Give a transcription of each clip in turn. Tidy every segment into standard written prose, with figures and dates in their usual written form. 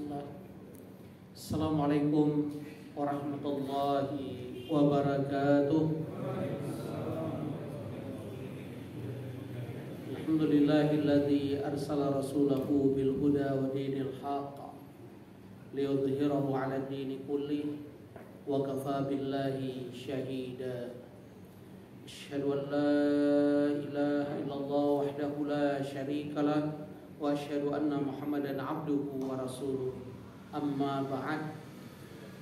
Bismillah. Assalamualaikum warahmatullahi wabarakatuh. Alhamdulillahilladzi arsala rasulahu bil huda wa dinil haqq liyudhhirahu 'ala dini kulli wa kafa billahi shahida. Asyhadu an la ilaha illallah wahdahu la syarika lah wa asyhadu anna Muhammadan abduhu wa rasuluh. Amma ba'd.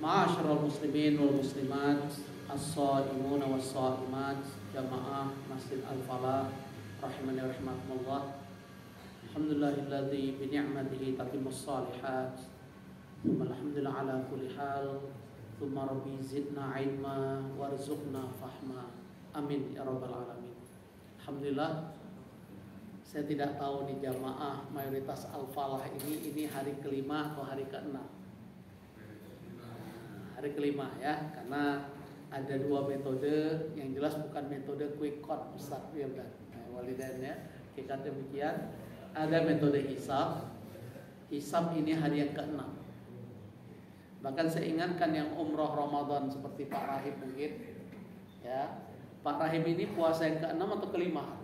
Ma'asyiral muslimin wal muslimat, as-shaimuna was-shaimat, jamaah Masjid Al-Falah rahimani wa rahimakumullah. Alhamdulillahilladzi bi ni'matihi tatimmus shalihat. Alhamdulillah ala kulli hal. Tsumma rabbi zidna ilma warzuqna fahma. Amin ya rabbal alamin. Alhamdulillah. Saya tidak tahu di jamaah mayoritas Al-Falah ini hari kelima atau hari keenam. Hari kelima ya, karena ada dua metode, yang jelas bukan metode quick count Ustaz Firdan. Walidain ya, kita demikian. Ada metode hisab. Hisab ini hari yang keenam. Bahkan saya ingatkan yang umroh Ramadan seperti Pak Rahim mungkin, ya. Pak Rahim ini puasa yang keenam atau kelima?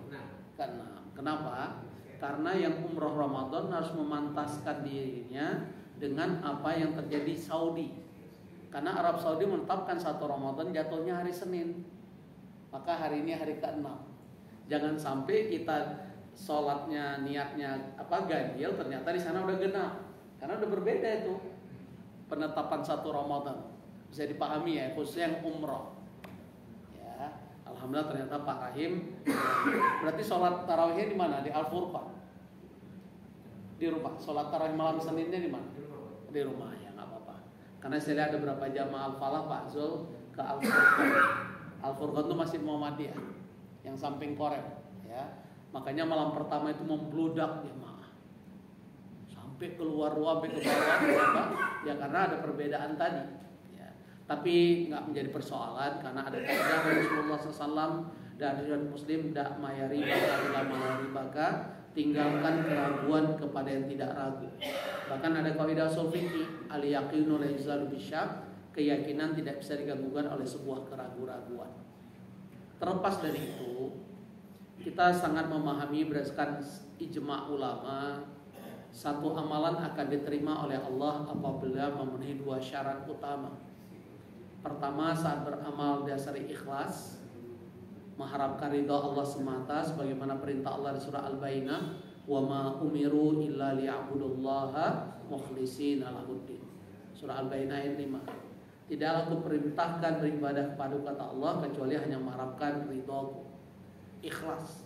Keenam. Kenapa? Karena yang umroh Ramadan harus memantaskan dirinya dengan apa yang terjadi Saudi. Karena Arab Saudi menetapkan 1 Ramadan jatuhnya hari Senin. Maka hari ini hari ke-6. Jangan sampai kita sholatnya niatnya ganjil, ternyata di sana udah genap. Karena udah berbeda itu penetapan 1 Ramadan. Bisa dipahami ya, khususnya yang umroh. Alhamdulillah ternyata Pak Rahim. Berarti sholat tarawihnya di mana? Di Al-Furqan. Di rumah. Sholat tarawih malam Seninnya di mana? Di rumah ya, nggak apa-apa. Karena saya lihat ada beberapa jamaah Al-Falah Pak Zul ke Al-Furqan. Al-Furqan itu masih Muhammadiyah yang samping korem. Ya, makanya malam pertama itu membludak jamaah sampai keluar ruang, sampai ke bawah. Ya karena ada perbedaan tadi. Tapi nggak menjadi persoalan karena ada kaidah dari Rasulullah SAW dan riwayat Muslim, dak mayari baka ila mayari baka, tinggalkan keraguan kepada yang tidak ragu. Bahkan ada kaidah ushul fiqih, al yaqinu la yuzalu bisyak, keyakinan tidak bisa diganggukan oleh sebuah keraguan-raguan. Terlepas dari itu, kita sangat memahami berdasarkan ijma' ulama, satu amalan akan diterima oleh Allah apabila memenuhi 2 syarat utama. Pertama, saat beramal dasari ikhlas, mengharapkan ridha Allah semata sebagaimana perintah Allah di surah Al-Bayyinah, wa ma umiru illa liya'budullaha mukhlishina lahuddin. Surah Al-Bayyinah ayat 5. Tidaklah aku perintahkan beribadah kepada kata Allah kecuali hanya mengharapkan ridhaku. Ikhlas.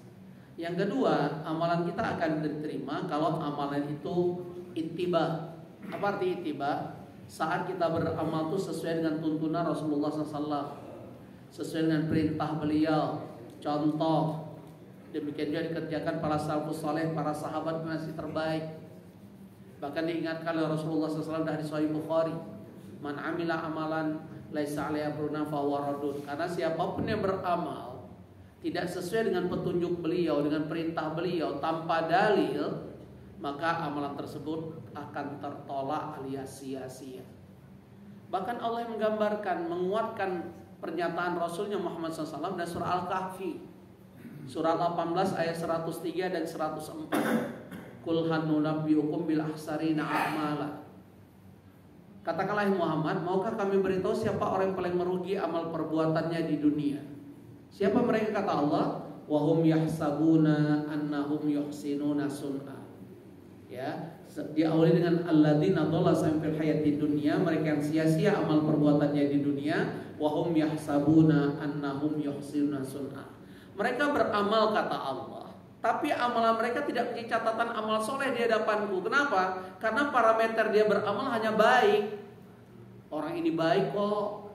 Yang kedua, amalan kita akan diterima kalau amalan itu ittiba. Apa arti ittiba? Saat kita beramal itu sesuai dengan tuntunan Rasulullah SAW, sesuai dengan perintah beliau. Contoh, demikian juga dikerjakan para salafus saleh, para sahabat masih terbaik. Bahkan diingatkan oleh Rasulullah SAW dari Sahih Bukhari, man amila amalan laisa alaihi amruna fahuwa raddun. Karena siapapun yang beramal tidak sesuai dengan petunjuk beliau, dengan perintah beliau, tanpa dalil, maka amalan tersebut akan tertolak alias sia-sia. Bahkan Allah yang menggambarkan, menguatkan pernyataan Rasulnya Muhammad SAW dan surah Al-Kahfi, surah 18 ayat 103 dan 104. Qul hal nunabbiukum bil akhsarina a'mala. Katakanlah Muhammad, maukah kami beritahu siapa orang yang paling merugi amal perbuatannya di dunia? Siapa mereka? Kata Allah, wa hum yahsabuna annahum yuhsinuna sun'a. Ya, diawali dengan alladzina dhalla sampai hayati dunia, mereka yang sia-sia amal perbuatannya di dunia, wa hum yahsabuna annahum yuhsinuna sun'a. Mereka beramal kata Allah, tapi amalan mereka tidak punya catatan amal soleh di hadapanku. Kenapa? Karena parameter dia beramal hanya baik. Orang ini baik kok.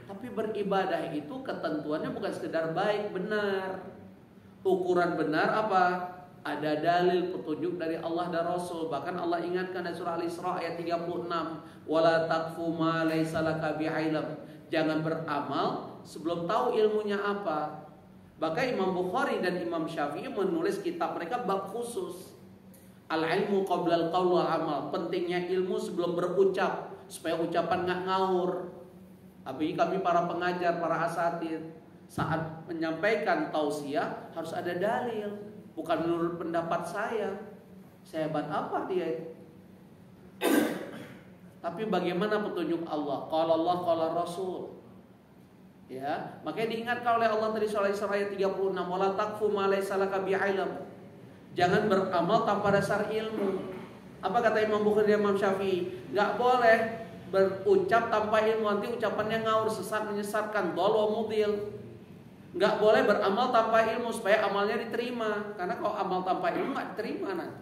Tapi beribadah itu ketentuannya bukan sekedar baik, benar. Ukuran benar apa? Ada dalil petunjuk dari Allah dan Rasul. Bahkan Allah ingatkan di surah Al-Isra ayat 36, wala taqfu ma laisa laka bi'ilm. Jangan beramal sebelum tahu ilmunya apa. Bahkan Imam Bukhari dan Imam Syafi'i menulis kitab mereka bab khusus. Al-ilmu qabla al-qaul wal amal. Pentingnya ilmu sebelum berucap, supaya ucapan nggak ngawur. Apalagi kami para pengajar, para asatidz, saat menyampaikan tausiah harus ada dalil, bukan menurut pendapat saya. Sehebat apa dia itu? Tapi bagaimana petunjuk Allah? Qala Allah, qala Rasul. Ya, makanya diingatkan oleh Allah tadi surah Isra ayat 36, wala taqfu ma laysa laka bi'ilm. Jangan beramal tanpa dasar ilmu. Apa kata Imam Bukhari dan Imam Syafi'i? Enggak boleh berucap tanpa ilmu, nanti ucapannya ngawur, sesat, menyesatkan, dhal wa mudil. Enggak boleh beramal tanpa ilmu supaya amalnya diterima. Karena kalau amal tanpa ilmu enggak diterima nanti.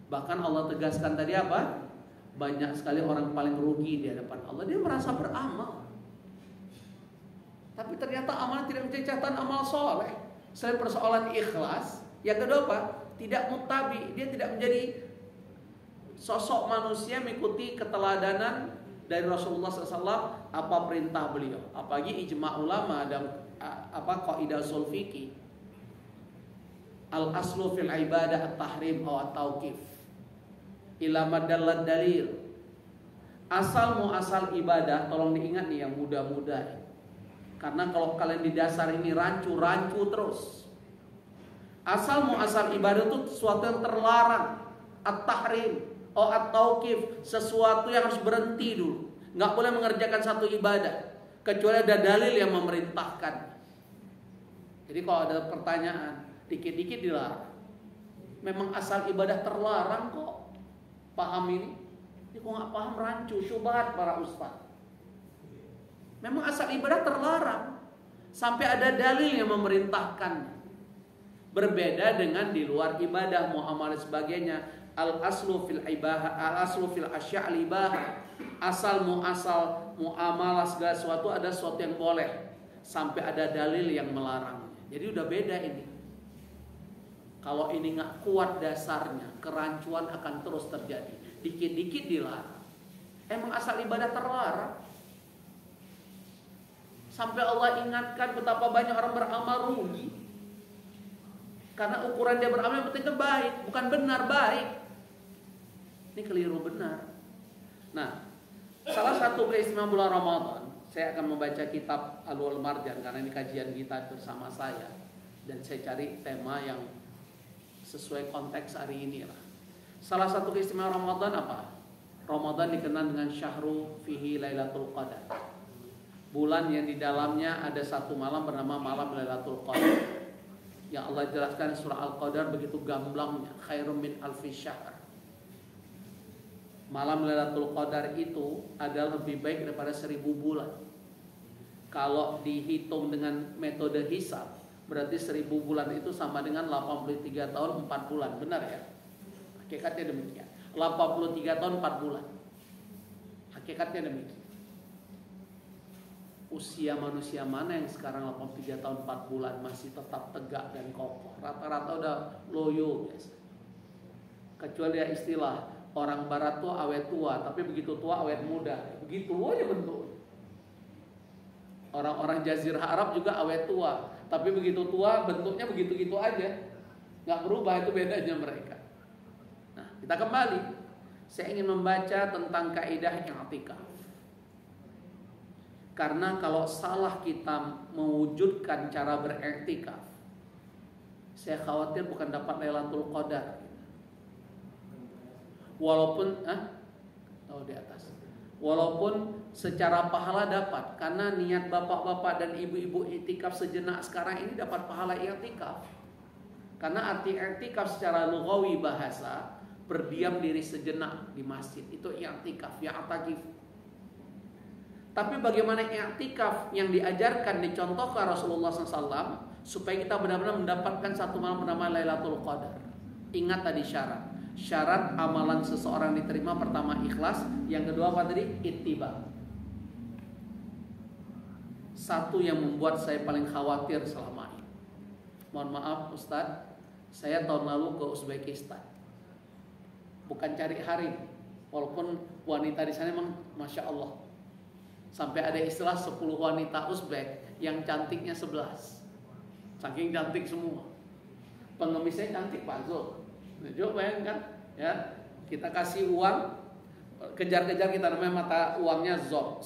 Bahkan Allah tegaskan tadi apa? Banyak sekali orang paling rugi di hadapan Allah, dia merasa beramal, tapi ternyata amalnya tidak menjadi catatan amal soleh. Selain persoalan ikhlas, yang kedua apa? Tidak muttabi, dia tidak menjadi sosok manusia mengikuti keteladanan dari Rasulullah SAW, apa perintah beliau. Apalagi ijma' ulama dan qaidah ushul fiqih, al aslu fil ibadah at-tahrim atau at-tauqif ila madallad dalil. Asal muasal ibadah, tolong diingat nih yang muda-muda, karena kalau kalian di dasar ini rancu terus. Asal muasal ibadah itu sesuatu yang terlarang, at-tahrim atau at-tauqif, sesuatu yang harus berhenti dulu. Nggak boleh mengerjakan satu ibadah kecuali ada dalil yang memerintahkan. Jadi kalau ada pertanyaan, dikit-dikit dilarang. Memang asal ibadah terlarang kok. Paham ini? Ini kok nggak paham, rancu, syubhat para ustaz. Memang asal ibadah terlarang sampai ada dalil yang memerintahkan. Berbeda dengan di luar ibadah, muamalah sebagainya. Al aslu fil ibadah, al aslu fil asya' ibah. Asal muamalah segala sesuatu ada sesuatu yang boleh sampai ada dalil yang melarangnya. Jadi udah beda ini. Kalau ini nggak kuat dasarnya, kerancuan akan terus terjadi. Dikit-dikit dilarang. Emang asal ibadah terlarang. Sampai Allah ingatkan betapa banyak orang beramal rugi. Karena ukuran dia beramal yang penting baik, bukan benar baik. Ini keliru benar. Nah, salah satu keistimewaan bulan Ramadan, saya akan membaca kitab Al-Lu'lu'ul Marjan karena ini kajian kita bersama saya, dan saya cari tema yang sesuai konteks hari ini lah. Salah satu keistimewaan Ramadan apa? Ramadan dikenal dengan syahru fihi lailatul qadar. Bulan yang di dalamnya ada satu malam bernama malam Lailatul Qadar. Yang Allah jelaskan surah Al-Qadar begitu gamblangnya, khairum min alfi syahr. Malam Lailatul Qadar itu adalah lebih baik daripada 1000 bulan. Kalau dihitung dengan metode hisab, berarti 1000 bulan itu sama dengan 83 tahun 4 bulan. Benar ya? Hakikatnya demikian. 83 tahun 4 bulan. Hakikatnya demikian. Usia manusia mana yang sekarang 83 tahun 4 bulan masih tetap tegak dan kokoh? Rata-rata udah loyo biasa. Kecuali ya istilah orang barat tuh awet tua, tapi begitu tua awet muda. Begitu aja bentuknya. Orang-orang Jazirah Arab juga awet tua, tapi begitu tua bentuknya begitu-gitu aja. Nggak berubah, itu bedanya mereka. Nah, kita kembali. Saya ingin membaca tentang kaidah i'tikaf. Karena kalau salah kita mewujudkan cara beriktikaf, saya khawatir bukan dapat Lailatul Qadar. Walaupun di atas. Walaupun secara pahala dapat, karena niat bapak-bapak dan ibu-ibu iktikaf sejenak sekarang ini dapat pahala iktikaf. Karena arti iktikaf secara lughawi bahasa berdiam diri sejenak di masjid, itu iktikaf, ya'takif. Tapi bagaimana i'tikaf yang diajarkan, dicontohkan Rasulullah SAW supaya kita benar-benar mendapatkan satu malam bernama Lailatul Qadar. Ingat tadi syarat. Syarat amalan seseorang diterima, pertama ikhlas, yang kedua apa tadi? Ittiba. Satu yang membuat saya paling khawatir selama ini. Mohon maaf Ustadz, saya tahun lalu ke Uzbekistan. Bukan cari hari, walaupun wanita di sana memang Masya Allah. Sampai ada istilah 10 wanita Uzbek yang cantiknya 11. Saking cantik semua. Pengemisnya cantik Pak Zul. Nah, coba bayangkan, Ya, kita kasih uang, kejar-kejar kita, namanya mata uangnya sob,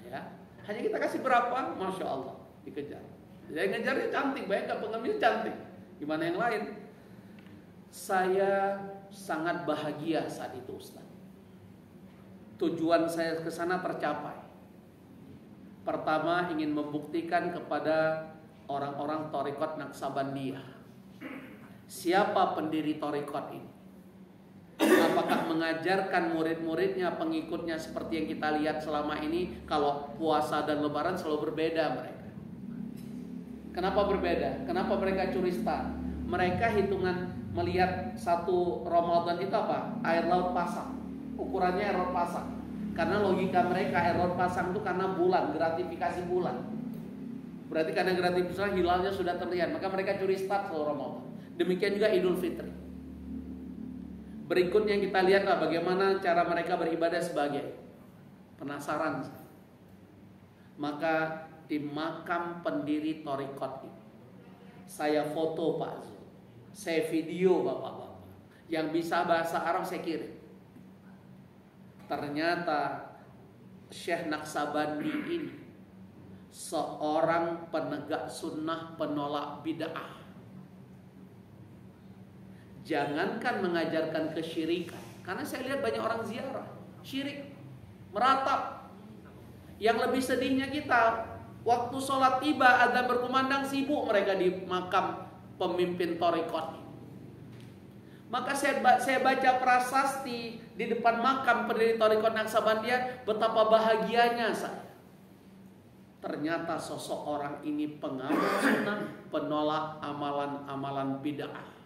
ya. Hanya kita kasih berapa, masya Allah, dikejar. Jadi ngejarnya cantik, bayangkan pengemis cantik. Gimana yang lain? Saya sangat bahagia saat itu, Ustaz. Tujuan saya ke sana tercapai. Pertama, ingin membuktikan kepada orang-orang Thariqat Naqsabandiyah, siapa pendiri Thariqat ini. Apakah mengajarkan murid-muridnya, pengikutnya seperti yang kita lihat selama ini? Kalau puasa dan lebaran selalu berbeda mereka. Kenapa berbeda? Kenapa mereka curi start? Mereka hitungan melihat satu Ramadan itu apa? Air laut pasang. Ukurannya air laut pasang. Karena logika mereka air laut pasang itu karena bulan, gratifikasi bulan. Berarti karena gratifikasi hilalnya sudah terlihat, maka mereka curi start selalu Ramadan. Demikian juga Idul Fitri. Berikutnya yang kita lihatlah bagaimana cara mereka beribadah sebagai penasaran. Maka di makam pendiri Thariqat ini, saya foto Pak Zul, saya video bapak-bapak. Yang bisa bahasa Arab saya kirim. Ternyata Syekh Naqsabandi ini seorang penegak sunnah, penolak bid'ah. Jangankan mengajarkan kesyirikan, karena saya lihat banyak orang ziarah syirik, meratap. Yang lebih sedihnya kita, waktu sholat tiba, adzan berkumandang, sibuk mereka di makam pemimpin Thariqat. Maka saya baca prasasti di depan makam pendiri Thariqat Naqsabandiyah, betapa bahagianya saya. Ternyata sosok orang ini pengamal sunnah, penolak amalan-amalan bid'ah.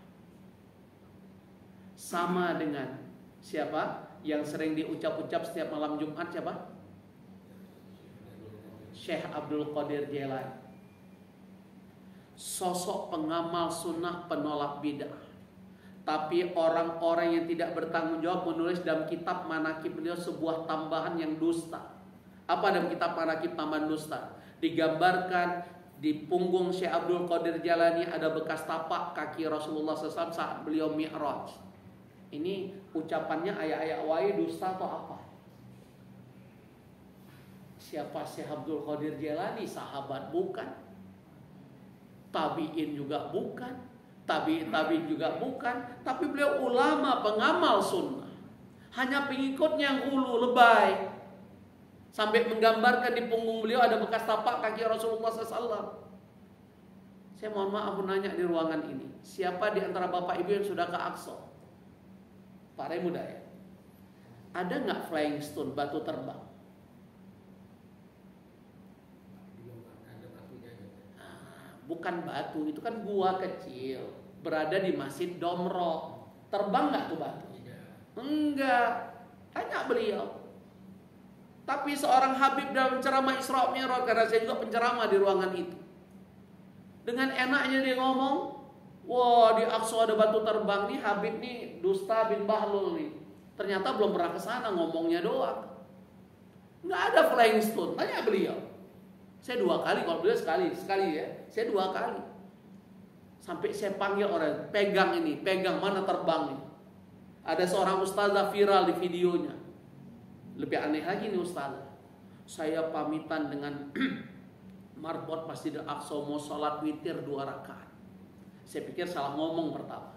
Sama dengan siapa yang sering diucap-ucap setiap malam Jumat, siapa? Syekh Abdul Qadir Jailani. Sosok pengamal sunnah, penolak bid'ah. Tapi orang-orang yang tidak bertanggung jawab menulis dalam kitab manaqib beliau sebuah tambahan yang dusta. Apa dalam kitab manaqib tambahan dusta? Digambarkan di punggung Syekh Abdul Qadir Jailani ada bekas tapak kaki Rasulullah SAW saat beliau mi'raj. Ini ucapannya ayat-ayat wahai dusta atau apa? Siapa Syekh Abdul Qadir Jailani? Sahabat bukan, tabi'in juga bukan, tabi'in juga bukan, tapi beliau ulama pengamal sunnah. Hanya pengikutnya yang hulu lebay, sampai menggambarkan di punggung beliau ada bekas tapak kaki Rasulullah SAW. Saya mohon maaf nanya di ruangan ini, siapa di antara bapak ibu yang sudah ke Aqsa? Pak Remuda ya? Ada nggak flying stone, batu terbang? Bukan batu, itu kan gua kecil berada di Masjid Domro. Terbang nggak tuh batu? Enggak. Tanya beliau. Tapi seorang Habib dalam ceramah Isra Mi'raj, karena saya juga penceramah di ruangan itu, dengan enaknya dia ngomong, wah di Aqsa ada batu terbang nih, Habib nih dusta bin Bahlul nih. Ternyata belum pernah ke sana, ngomongnya doang. Nggak ada flying stone. Tanya beliau. Saya 2 kali, kalau beliau sekali ya. Saya 2 kali. Sampai saya panggil orang, pegang ini, pegang mana terbang ini. Ada seorang ustazah viral di videonya. Lebih aneh lagi nih ustazah. Saya pamitan dengan marbot Masjidil Aqsa mau sholat witir 2 rakaat. Saya pikir salah ngomong pertama.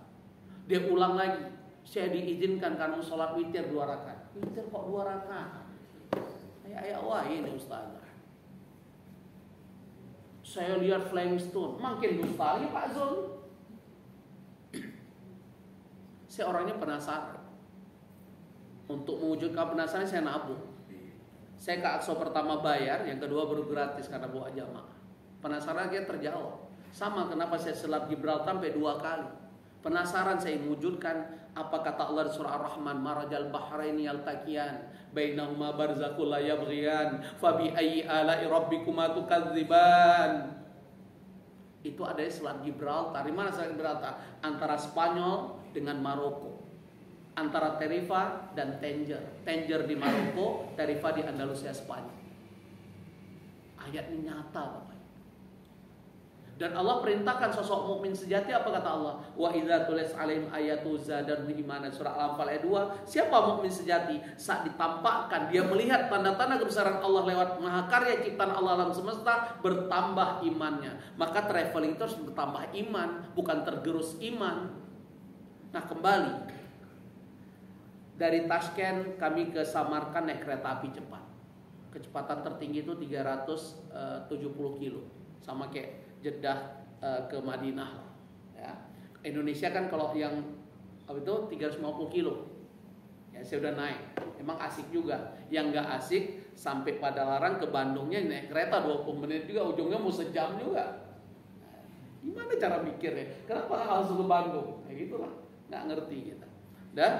Dia ulang lagi. Saya diizinkan karena sholat witir 2 rakaat. Witir kok 2 rakaat? Ayah wah ini ustazah. Saya lihat flying stone, makin dusta lagi Pak Zul. Saya orangnya penasaran. Untuk mewujudkan penasaran saya nabung. Saya ke Aqsa pertama bayar, yang kedua baru gratis karena bawa jamaah. Penasaran dia terjawab. Sama kenapa saya selat Gibraltar sampai 2 kali. Penasaran saya mewujudkan apa kata Allah di surah Ar-Rahman, marajal bahraini yaltaqiyan bainahuma barzakhul la yabghiyan fabi ayyi ala'i rabbikuma tukadziban. Itu ada di selat Gibraltar. Di mana selat Gibraltar? Antara Spanyol dengan Maroko. Antara Tarifa dan Tanger. Tanger di Maroko, Tarifa di Andalusia Spanyol. Ayat ini nyata Bapak. Dan Allah perintahkan sosok mukmin sejati, apa kata Allah? Wa idza tulis alaihim ayatu zadahum imanan, surah Al-Anfal ayat 2. Siapa mukmin sejati? Saat ditampakkan dia melihat tanda-tanda kebesaran Allah lewat mahakarya ciptaan Allah alam semesta, bertambah imannya. Maka traveling itu harus bertambah iman, bukan tergerus iman. Nah, kembali dari Tashkent kami ke Samarkand naik kereta api cepat. Kecepatan tertinggi itu 370 kilo, sama kayak Jeddah ke Madinah, ya. Indonesia kan kalau yang itu 350 kilo, ya saya udah naik, emang asik juga. Yang nggak asik sampai Padalarang ke Bandungnya naik kereta 20 menit juga, ujungnya mau sejam juga. Gimana cara mikirnya? Kenapa harus ke Bandung? Ya gitulah, nggak ngerti kita. Dan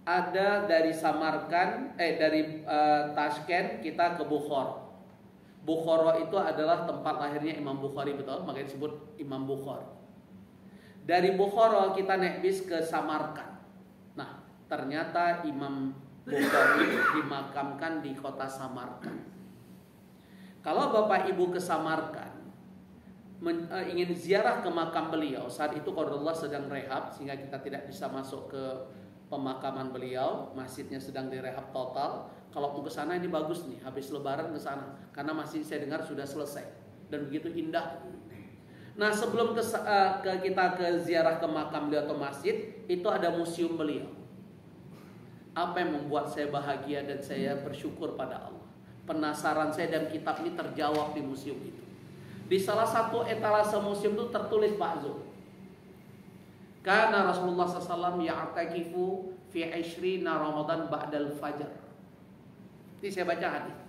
ada dari Samarkand, dari Tashkent kita ke Bukhara. Bukhara itu adalah tempat lahirnya Imam Bukhari, betul, makanya disebut Imam Bukhari. Dari Bukhara kita naik bis ke Samarkand. Nah, ternyata Imam Bukhari dimakamkan di kota Samarkand. Kalau Bapak Ibu ke Samarkand ingin ziarah ke makam beliau, saat itu qadarullah sedang rehab sehingga kita tidak bisa masuk ke pemakaman beliau, masjidnya sedang direhab total. Kalau mau ke sana ini bagus nih, habis lebaran ke sana, karena masjid saya dengar sudah selesai dan begitu indah. Nah, sebelum kita ke ziarah ke makam beliau atau masjid, itu ada museum beliau. Apa yang membuat saya bahagia dan saya bersyukur pada Allah? Penasaran saya dan kitab ini terjawab di museum itu. Di salah satu etalase museum itu tertulis, Pak Zul, karena Rasulullah SAW ya'takifu fi 20 Ramadan ba'dal fajar. Ini saya baca hadis.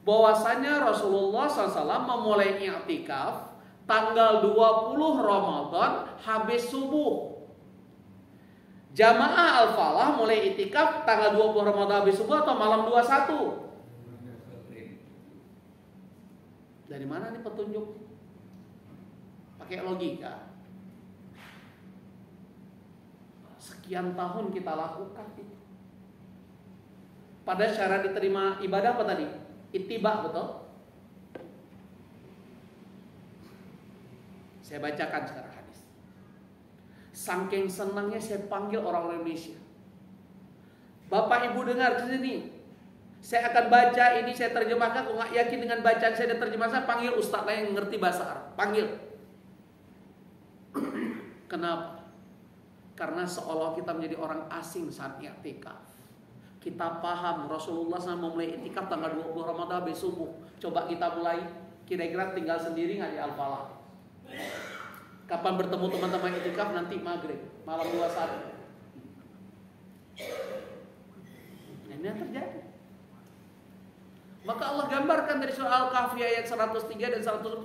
Bahwasanya Rasulullah SAW memulai i'tikaf tanggal 20 Ramadan habis subuh. Jamaah Al-Falah mulai i'tikaf tanggal 20 Ramadan habis subuh atau malam 21? Dari mana nih petunjuk? Pakai logika. Sekian tahun kita lakukan itu. Pada syarat diterima ibadah apa tadi? Ittiba, betul? Saya bacakan sekarang hadis. Saking senangnya saya panggil orang Indonesia. Bapak Ibu dengar di sini. Saya akan baca ini, saya terjemahkan. Kalau nggak yakin dengan bacaan saya dan terjemahkan, panggil ustaz lain yang ngerti bahasa Arab. Panggil. Kenapa? Karena seolah kita menjadi orang asing saat i'tikaf. Kita paham Rasulullah SAW memulai i'tikaf tanggal 20 Ramadan habis subuh. Coba kita mulai, kira-kira tinggal sendiri nggak di Al-Falah? Kapan bertemu teman-teman i'tikaf? Nanti maghrib, malam 21. Ini yang terjadi. Maka Allah gambarkan dari surah Al-Kahfi ayat 103 dan 104.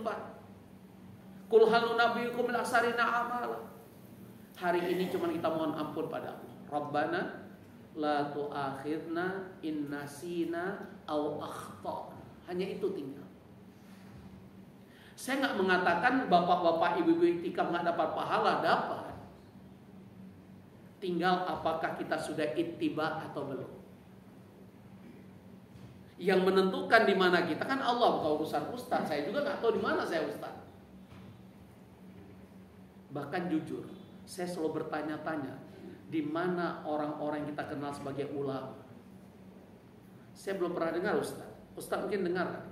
Qul hal nunabbiukum bil akhsarina a'mala. Hari ini cuma kita mohon ampun pada Allah. Rabbana la tu'akhidna in nasina aw akhtana. Hanya itu tinggal. Saya nggak mengatakan bapak-bapak ibu-ibu i'tikaf nggak dapat pahala, dapat. Tinggal apakah kita sudah ittiba atau belum. Yang menentukan di mana kita kan Allah, bukan urusan ustaz. Saya juga nggak tahu di mana saya ustaz. Bahkan jujur, saya selalu bertanya-tanya, di mana orang-orang yang kita kenal sebagai ulama? Saya belum pernah dengar ustaz. Ustaz mungkin dengar kan?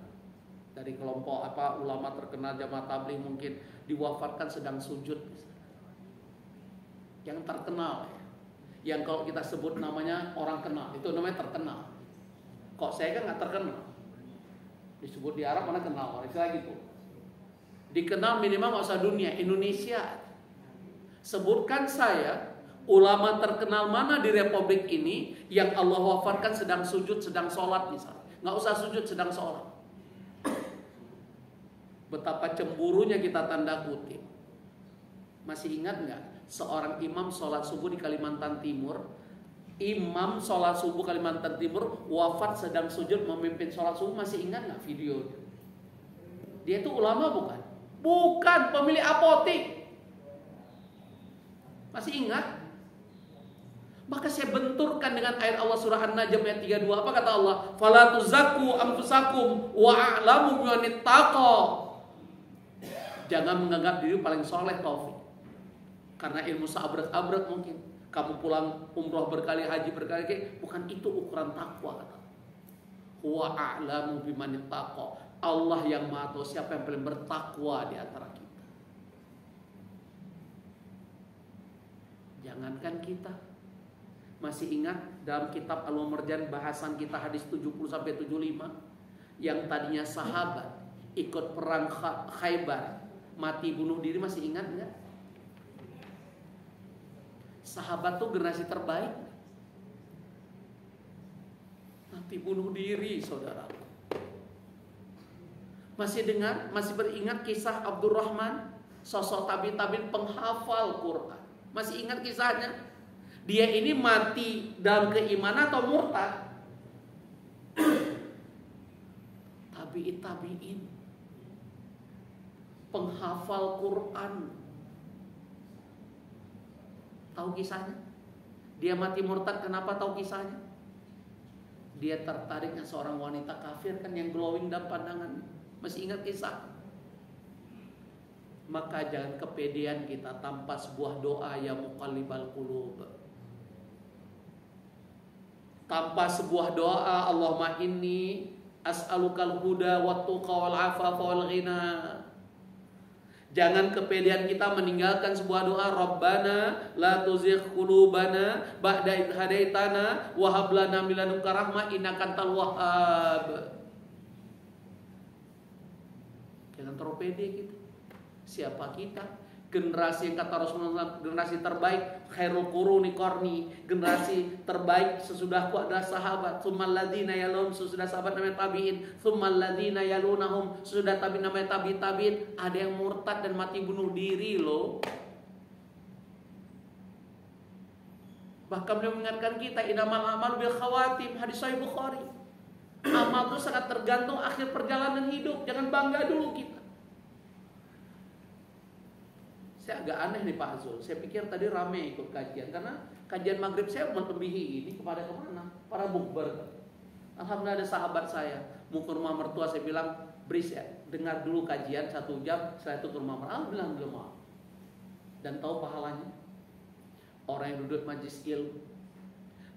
Dari kelompok ulama terkenal jamaah tabligh mungkin diwafatkan sedang sujud. Yang terkenal ya. Yang kalau kita sebut namanya orang kenal, itu namanya terkenal. Kok saya kan nggak terkenal? Disebut di Arab mana kenal, istilah gitu. Dikenal minimal nggak usah dunia, Indonesia. Sebutkan saya ulama terkenal mana di Republik ini yang Allah wafatkan sedang sujud, sedang sholat misalnya. Nggak usah sujud, sedang sholat. Betapa cemburunya kita tanda kutip. Masih ingat nggak seorang imam sholat subuh di Kalimantan Timur? Imam sholat subuh Kalimantan Timur wafat sedang sujud memimpin sholat subuh. Masih ingat nggak videonya? Dia itu ulama bukan? Bukan, pemilik apotik. Masih ingat? Maka saya benturkan dengan ayat Allah surah An-Najm ayat 32. Apa kata Allah? Fala tuzakku anfusakum wa a'lamu biman ittaqa. Jangan menganggap diri paling soleh, Taufik. Karena ilmu seabrek-abrek mungkin. Kamu pulang umroh berkali, haji berkali, bukan itu ukuran takwa, kata Allah. Wa a'lamu biman ittaqa. Allah yang Maha tahu siapa yang paling bertakwa di antara kita. Jangankan kita. Masih ingat dalam kitab Al-Marjan bahasan kita hadis 70-75 yang tadinya sahabat ikut perang Khaybar, mati bunuh diri, masih ingat enggak? Sahabat tuh generasi terbaik. Mati bunuh diri, saudara. Masih dengar, masih beringat kisah Abdurrahman, sosok tabi'in penghafal Quran. Masih ingat kisahnya? Dia ini mati dalam keimanan atau murtad? Tabi'in penghafal Quran. Tahu kisahnya? Dia mati murtad, kenapa tahu kisahnya? Dia tertariknya seorang wanita kafir kan yang glowing dalam pandangannya. Masih ingat kisah? Maka jangan kepedean kita tanpa sebuah doa ya muqallibal qulub. Tanpa sebuah doa, Allahumma inni as'alukal huda wat tuqa wal afafa wal ghina. Jangan kepedean kita meninggalkan sebuah doa, Rabbana la tuzigh qulubana ba'da idh hadaitana wa hab lana min ladunka rahmah innaka antal wahhab. Jangan terlalu pede kita. Siapa kita? Generasi yang kata Rasulullah, generasi terbaik, khairul quruni qarni, generasi terbaik sesudahku adalah sahabat. Tsummal ladzina yalunhum, sesudah sahabat namanya tabi'in. Tsummal ladzina yalunahum, sesudah tabi'in namanya tabi'in. Ada yang murtad dan mati bunuh diri loh. Bahkan beliau mengingatkan kita, innamal a'malu bil khawatim, hadis sahih Bukhari. Amal itu sangat tergantung akhir perjalanan hidup. Jangan bangga dulu kita. Saya agak aneh nih Pak Zul. Saya pikir tadi rame ikut kajian, karena kajian maghrib saya melebihi ini kepada kemana? Para bukber. Alhamdulillah ada sahabat saya mau ke rumah mertua, saya bilang beri ya, dengar dulu kajian 1 jam, setelah itu ke rumah mertua. Alhamdulillah belum mau. Dan tahu pahalanya? Orang yang duduk majlis ilmu,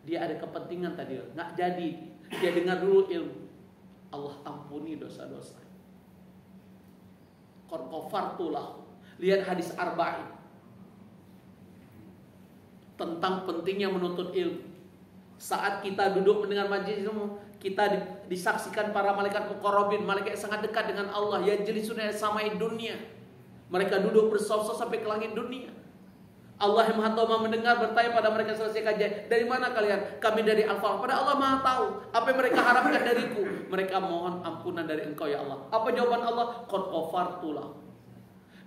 dia ada kepentingan tadi, nggak jadi. Dia dengar dulu ilmu. Allah ampuni dosa-dosa. Qad ghafartu lahu. Lihat hadis arba'in tentang pentingnya menuntut ilmu. Saat kita duduk mendengar majelis ilmu, kita disaksikan para malaikat muqarrabin, malaikat yang sangat dekat dengan Allah, yajlisuna samai dunia. Mereka duduk bersama sampai ke langit dunia. Allah yang Maha Tahu mendengar, bertanya pada mereka selesai kajian, dari mana kalian? Kami dari Al-Falaq. Pada Allah Maha Tahu apa yang mereka harapkan dariku. Mereka mohon ampunan dari Engkau ya Allah. Apa jawaban Allah? Qad ghafartu lahu.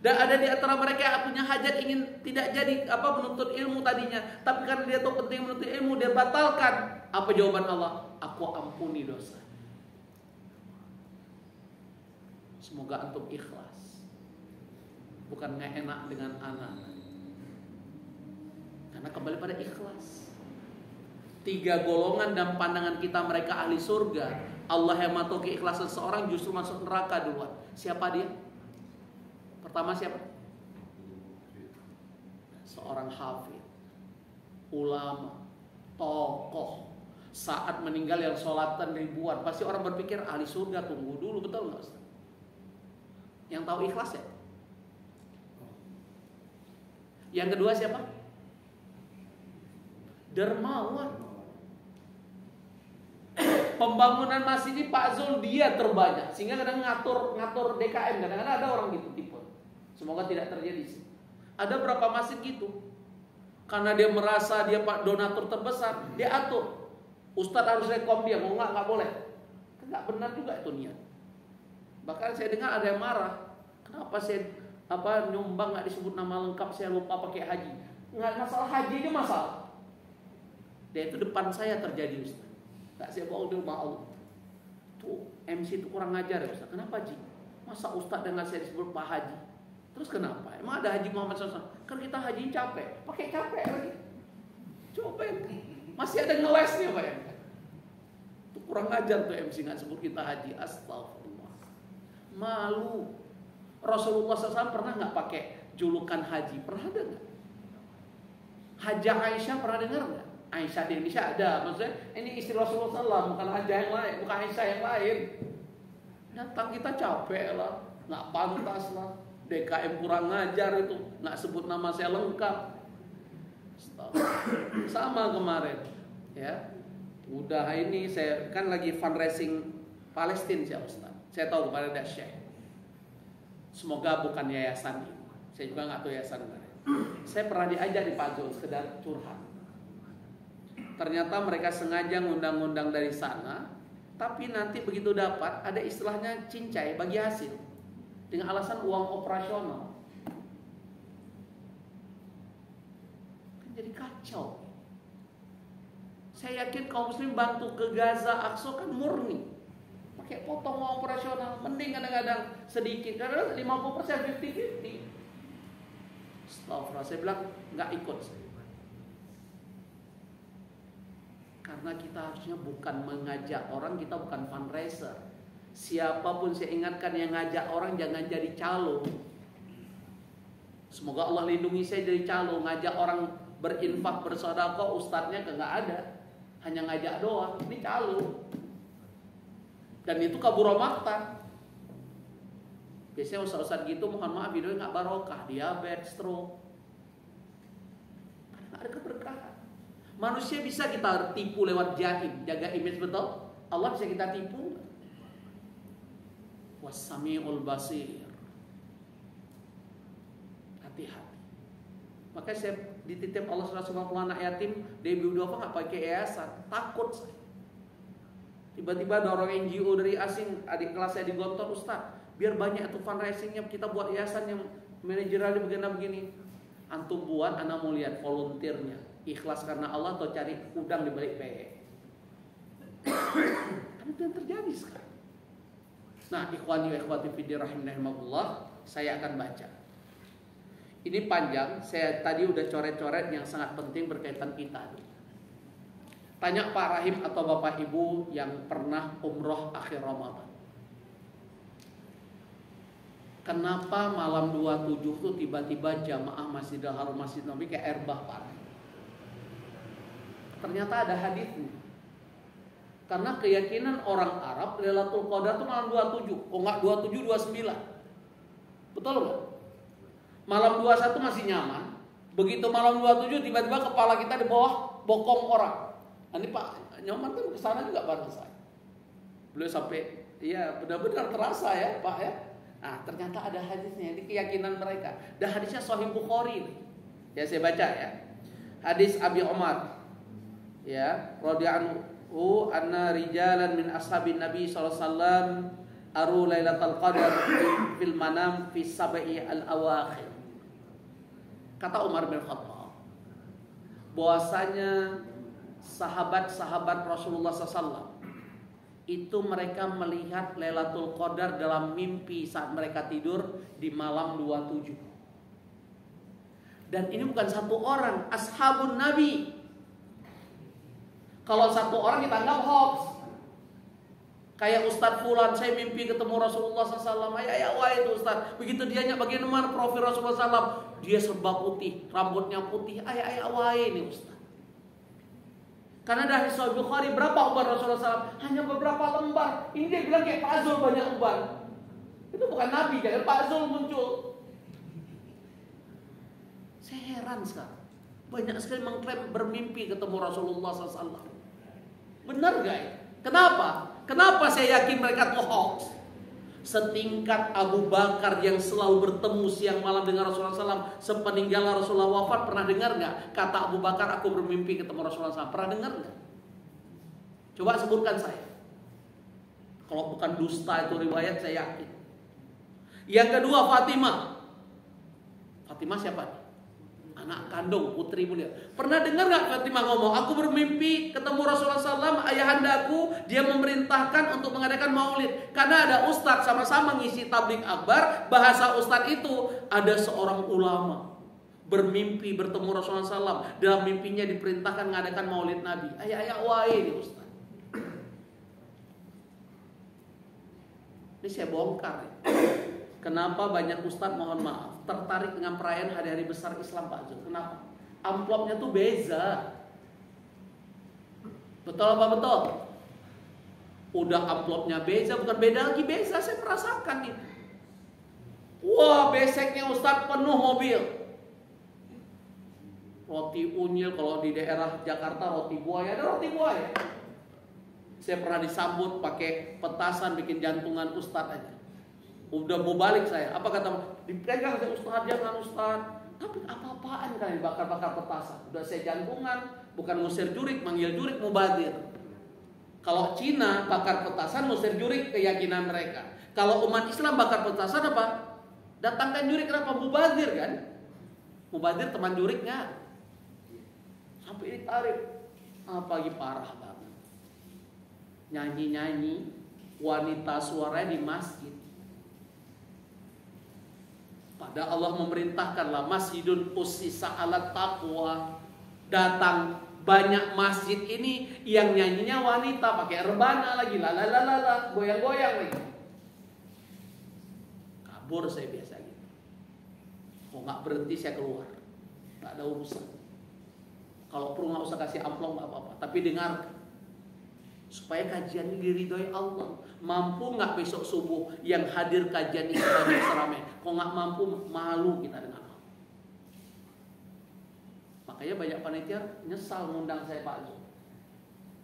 Dan ada di antara mereka yang punya hajat ingin tidak jadi menuntut ilmu tadinya, tapi karena dia tahu penting menuntut ilmu, dia batalkan. Apa jawaban Allah? Aku ampuni dosa. Semoga antum ikhlas. Bukan nggak enak dengan anak. Karena kembali pada ikhlas. 3 golongan dan pandangan kita mereka ahli surga. Allah yang maha tahu keikhlasan seorang justru masuk neraka duluan. Siapa dia? Pertama siapa? Seorang hafid, ulama, tokoh. Saat meninggal yang sholatan ribuan, pasti orang berpikir ahli surga. Tunggu dulu, betul nggak Ustaz? Yang tahu ikhlas ya? Yang kedua siapa? Dermawan. Pembangunan masjid ini Pak Zul dia terbanyak, sehingga kadang ngatur DKM. Kadang-kadang ada orang gitu tipe. Semoga tidak terjadi sih. Ada berapa masjid gitu. Karena dia merasa dia Pak donatur terbesar, dia atur. Ustadz harus rekom dia, mau nggak boleh. Nggak benar juga itu niat. Bahkan saya dengar ada yang marah. Kenapa saya nyumbang nggak disebut nama lengkap, saya lupa pakai haji. Nggak masalah haji aja masalah. Dan itu depan saya terjadi Ustaz. Nggak saya bawa di rumah Allah. Tuh MC itu kurang ngajar ya Ustaz. Kenapa Ji? Masa Ustaz dengan saya disebut Pak Haji? Terus kenapa? Emang ada Haji Muhammad SAW? Kan kita haji capek, pakai capek lagi. Coba bayangkan. Masih ada ngelesnya bayangkan. Itu kurang ajar tuh MC nggak sebut kita haji. Astagfirullah. Malu. Rasulullah SAW pernah nggak pakai julukan haji? Pernah ada nggak? Hajah Aisyah pernah dengar nggak? Aisyah di Indonesia ada. Maksudnya ini istri Rasulullah SAW, bukan Hajah yang lain, bukan Aisyah yang lain. Datang kita capek lah, nggak pantas lah. DKM kurang ngajar itu, nggak sebut nama saya lengkap. Sama kemarin, ya. Udah ini saya kan lagi fundraising Palestina ya Ustaz. Saya tahu kepada Syekh. Semoga bukan yayasan ini. Saya juga nggak tahu yayasan mana. Saya pernah diajak di Pak Zul sekedar curhat. Ternyata mereka sengaja ngundang-ngundang dari sana, tapi nanti begitu dapat ada istilahnya cincai bagi hasil dengan alasan uang operasional. Jadi kacau. Saya yakin kaum muslim bantu ke Gaza, Aqsa kan murni pakai potong uang operasional. Mending kadang-kadang sedikit, kadang-kadang 50% 50-50. Astagfirullah, saya bilang nggak ikut saya. Karena kita harusnya bukan mengajak orang, kita bukan fundraiser. Siapapun saya ingatkan yang ngajak orang jangan jadi calo. Semoga Allah lindungi saya dari calo, ngajak orang berinfak bersedekah, ustadznya nggak ada, hanya ngajak doang. Ini calo. Dan itu kabur maktan. Biasanya ustaz-ustaz gitu mohon maaf video nggak barokah, diabetes, stroke. Karena nggak ada keberkahan. Manusia bisa kita tipu lewat jahim, jaga image betul. Allah bisa kita tipu. Was-sami'ul basir. Hati-hati. Makanya saya dititip Allah SWT anak yatim, debut apa nggak pakai yayasan, takut saya. Tiba-tiba ada orang NGO dari asing, adik kelas saya digontor, Ustaz, biar banyak itu fundraisingnya, kita buat yayasan yang manajerialnya begini. Antum buat, anak mau lihat volunteernya, ikhlas karena Allah atau cari udang di balik PE. Kan itu yang terjadi sekarang. Nah, ikhwani wa ikhwati fiddin rahimahumullah, saya akan baca. Ini panjang, saya tadi udah coret-coret yang sangat penting berkaitan kita. Tanya Pak Rahim atau Bapak Ibu yang pernah umroh akhir Ramadan. Kenapa malam 27 itu tiba-tiba jamaah Masjidil Haram Masjid Nabi kayak air bah Pak? Ternyata ada hadisnya. Karena keyakinan orang Arab Lailatul Qadar itu malam 27. Oh enggak 27 29. Betul enggak? Malam 21 masih nyaman. Begitu malam 27 tiba-tiba kepala kita di bawah bokong orang. Ini Pak Nyoman kan kesana juga bareng saya. Beliau sampai ya benar-benar terasa ya Pak ya. Nah ternyata ada hadisnya. Ini keyakinan mereka. Dan hadisnya Sahih Bukhari ini. Ya saya baca ya. Hadis Abi Umar. Ya radhiyallahu anna rijalan min ashabin Nabi sallallahu alaihi wasallam aru lailatul qadar fil manam fi sab'i al-awakhir. Kata Umar bin Khattab, bahwasanya sahabat-sahabat Rasulullah SAW itu mereka melihat Lailatul Qadar dalam mimpi saat mereka tidur di malam 27. Dan ini bukan satu orang, ashabun Nabi. Kalau satu orang kita anggap hoax. Kayak Ustadz Fulan, saya mimpi ketemu Rasulullah SAW. Ya wah itu Ustadz. Begitu dianya bagaimana profil Rasulullah SAW, dia serba putih, rambutnya putih. Wah ini Ustadz. Karena dari Sahih Bukhari berapa uban Rasulullah SAW? Hanya beberapa lembar. Ini dia bilang kayak Pak Zul banyak uban. Itu bukan Nabi, jangan Pak Zul muncul. Saya heran sekarang. Banyak sekali mengklaim bermimpi ketemu Rasulullah SAW. Benar gak ya? Kenapa? Kenapa saya yakin mereka tuh hoax? Setingkat Abu Bakar yang selalu bertemu siang malam dengan Rasulullah SAW sepeninggal Rasulullah wafat, pernah dengar nggak? Kata Abu Bakar, aku bermimpi ketemu Rasulullah SAW. Pernah dengar nggak? Coba sebutkan saya. Kalau bukan dusta itu riwayat, saya yakin. Yang kedua Fatimah. Fatimah siapa? Anak kandung putri mulia. Pernah dengar nggak Fatimah ngomong, aku bermimpi ketemu Rasulullah SAW, ayahandaku, dia memerintahkan untuk mengadakan maulid. Karena ada ustadz sama-sama ngisi tabligh akbar, bahasa ustadz itu ada seorang ulama. bermimpi bertemu Rasulullah SAW. Dalam mimpinya diperintahkan mengadakan maulid Nabi. Ayah-ayah wae nih Ustaz. Ini saya bongkar ya. Kenapa banyak Ustaz, mohon maaf, tertarik dengan perayaan hari-hari besar Islam Pak Zul? Kenapa? Amplopnya tuh beza. Betul apa betul? Udah amplopnya beza, bukan beda lagi, beza, saya merasakan nih. Wah, beseknya Ustaz penuh mobil. Roti unyil, kalau di daerah Jakarta roti buaya, ada roti buaya. Saya pernah disambut pakai petasan bikin jantungan Ustaz aja. Udah mau balik saya, apa kata? Dipegang saya, Ustaz, jangan Ustaz. Tapi apa-apaan kan dibakar-bakar petasan. Udah saya jantungan, bukan ngusir jurik, manggil jurik mubadir. Kalau Cina bakar petasan ngusir jurik, keyakinan mereka. Kalau umat Islam bakar petasan apa? Datangkan jurik, kenapa? Mubadir kan? Mubadir teman juriknya. Sampai ditarik. Apalagi parah banget. Nyanyi-nyanyi, wanita suaranya di masjid. Pada Allah memerintahkanlah masjidun ussisa alat taqwa. Datang banyak masjid ini yang nyanyinya wanita pakai rebana lagi, lalalala, goyang-goyang lagi. Kabur saya biasa gitu. Kalau nggak berhenti saya keluar, nggak ada urusan. Kalau perlu nggak usah kasih amplop nggak apa-apa, tapi dengarkan supaya kajian ini diridhoi Allah. Mampu nggak besok subuh yang hadir kajian ini sebanyak seramai? Kalau nggak mampu, malu kita dengan Allah. Makanya banyak panitia nyesal ngundang saya Pak Zul.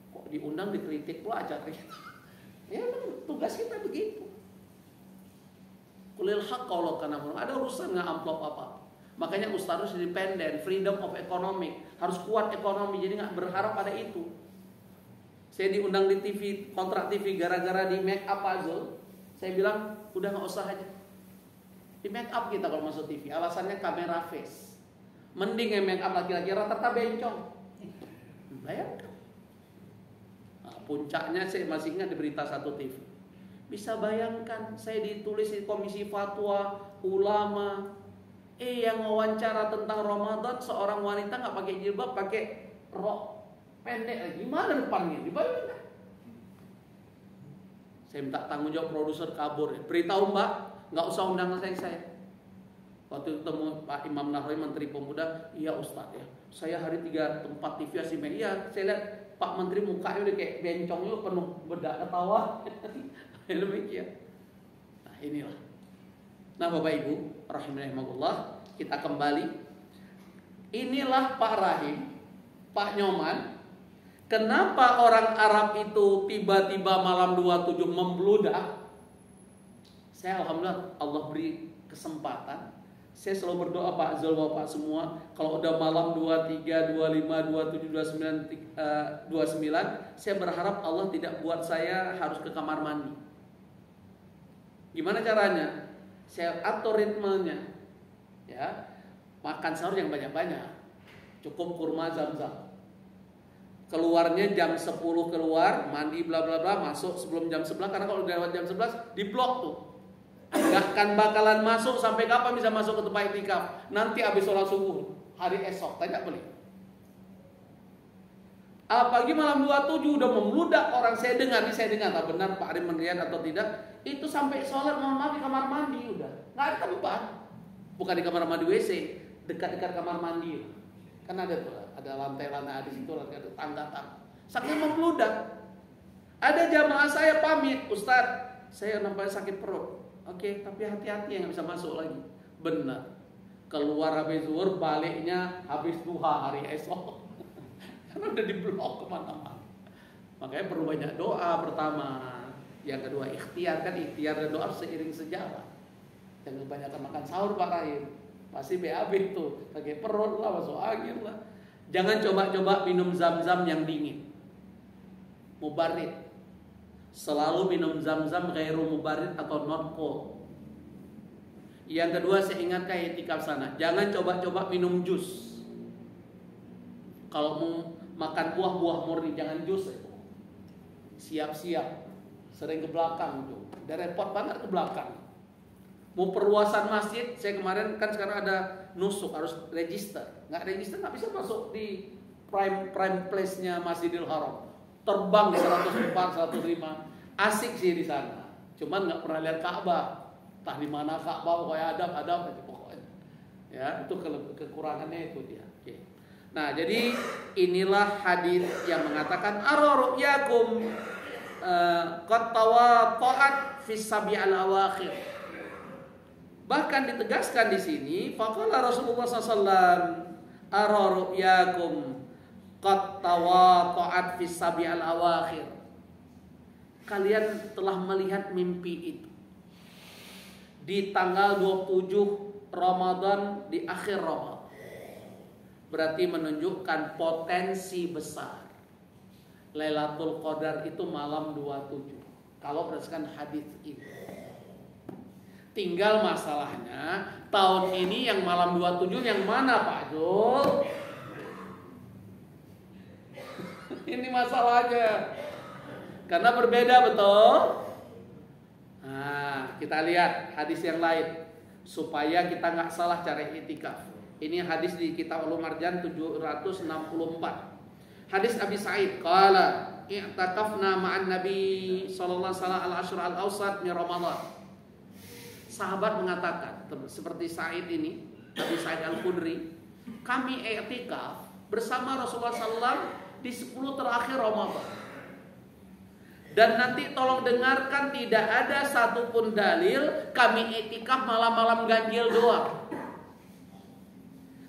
Kok diundang dikritik pula acara kita. Ya tugas kita begitu. Kulil haq kalau karena ada urusan nggak amplop apa. Makanya Ustaz harus independen, freedom of economic, harus kuat ekonomi. Jadi nggak berharap pada itu. Saya diundang di TV, kontrak TV gara-gara di make up Pak Zul. Saya bilang udah nggak usah aja. Di make up kita kalau masuk TV. Alasannya kamera face. Mending yang make up laki-laki rata-rata bencong. Bayangkan. Nah, puncaknya saya masih ingat di berita satu TV. Bisa bayangkan saya ditulis di komisi fatwa ulama. Yang wawancara tentang Ramadan seorang wanita nggak pakai jilbab, pakai rok pendek lagi, gimana depannya? Dibayangkan. Saya minta tanggung jawab produser kabur. Beritahu Mbak, nggak usah undang saya. Waktu ketemu Pak Imam Nahrawi Menteri Pemuda, iya Ustadz ya. Saya hari 3 tempat TV Asimen. Iya, saya lihat Pak Menteri mukanya udah kayak bencongnya penuh bedak ketawa. Demikian. Nah inilah. Nah Bapak Ibu, rahimahullah, kita kembali. Inilah Pak Rahim, Pak Nyoman. Kenapa orang Arab itu tiba-tiba malam 27 membludak? Saya alhamdulillah Allah beri kesempatan. Saya selalu berdoa Pak Zul, Bapak semua, kalau udah malam 23, 25, 27, 29, saya berharap Allah tidak buat saya harus ke kamar mandi. Gimana caranya? Saya atur ritmenya. Ya. Makan sahur yang banyak-banyak. Cukup kurma Zam-Zam. Keluarnya jam 10 keluar, mandi bla bla bla, masuk sebelum jam 11, karena kalau udah lewat jam 11 diblok tuh. Gak akan bakalan masuk sampai kapan bisa masuk ke tempat itikaf? Nanti habis sholat subuh hari esok, tanya boleh. Apalagi malam 27 udah membludak orang, saya dengar tak benar Pak Arim melihat atau tidak, itu sampai sholat mohon maaf di kamar mandi udah. Gak ada tempat. Bukan di kamar mandi WC, dekat-dekat kamar mandi. Kan ada tuh, ada lantai-lantai di situ, ada tangga-tangga. Saking membludak. Ada jamaah saya pamit, Ustadz, saya nampaknya sakit perut. Oke, tapi hati-hati yang bisa masuk lagi. Benar. Keluar habis zuhur, baliknya habis duha hari esok. Karena udah diblok kemana-mana. Makanya perlu banyak doa pertama. Yang kedua ikhtiar, kan ikhtiar dan doa seiring sejalan. Jangan kebanyakan makan sahur Pak Rahim. Pasti BAB tuh, kayak perut lah, masuk angin lah. Jangan coba-coba minum Zam-Zam yang dingin. Mubarid. Selalu minum Zam-Zam ghairu mubarid atau not cold. Yang kedua saya ingatkan etikaf sana, jangan coba-coba minum jus. Kalau mau makan buah murni, jangan jus itu. Siap-siap. Sering ke belakang tuh. Udah repot banget ke belakang. Mau perluasan masjid, saya kemarin kan sekarang ada nusuk, harus register. Nggak register nggak bisa masuk di prime place-nya Masjidil Haram. Terbang 104, 105. Asik sih di sana. Cuman nggak pernah lihat Ka'bah. Entah di mana Ka'bah, pokoknya adab aja pokoknya. Ya, itu kekurangannya itu dia. Oke. Nah, jadi inilah hadis yang mengatakan ar-ru'yakum qad tawaqa'at fi sab'il awakhir. Bahkan ditegaskan di sini, faqala Rasulullah SAW, ar-ru'yakum qad tawaqa'at fi sab'il awakhir. Kalian telah melihat mimpi itu di tanggal 27 Ramadan, di akhir Ramadan. Berarti menunjukkan potensi besar. Lailatul Qadar itu malam 27. Kalau berdasarkan hadis ini. Tinggal masalahnya tahun ini yang malam 27 yang mana Pak Jul? Ini masalahnya. Karena berbeda, betul? Nah, kita lihat hadis yang lain supaya kita nggak salah cara i'tikaf. Ini hadis di Kitab Ulum Marjan 764. Hadis Abi Sa'id qala i'takafna ma'an Nabi sallallahu alaihi wasallam al-ashr al-awsat min Ramadan. Sahabat mengatakan seperti Sa'id ini, Abi Sa'id Al-Khudri, kami i'tikaf bersama Rasulullah SAW di 10 terakhir Ramadan. Dan nanti tolong dengarkan, tidak ada satupun dalil kami i'tikaf malam-malam ganjil doang.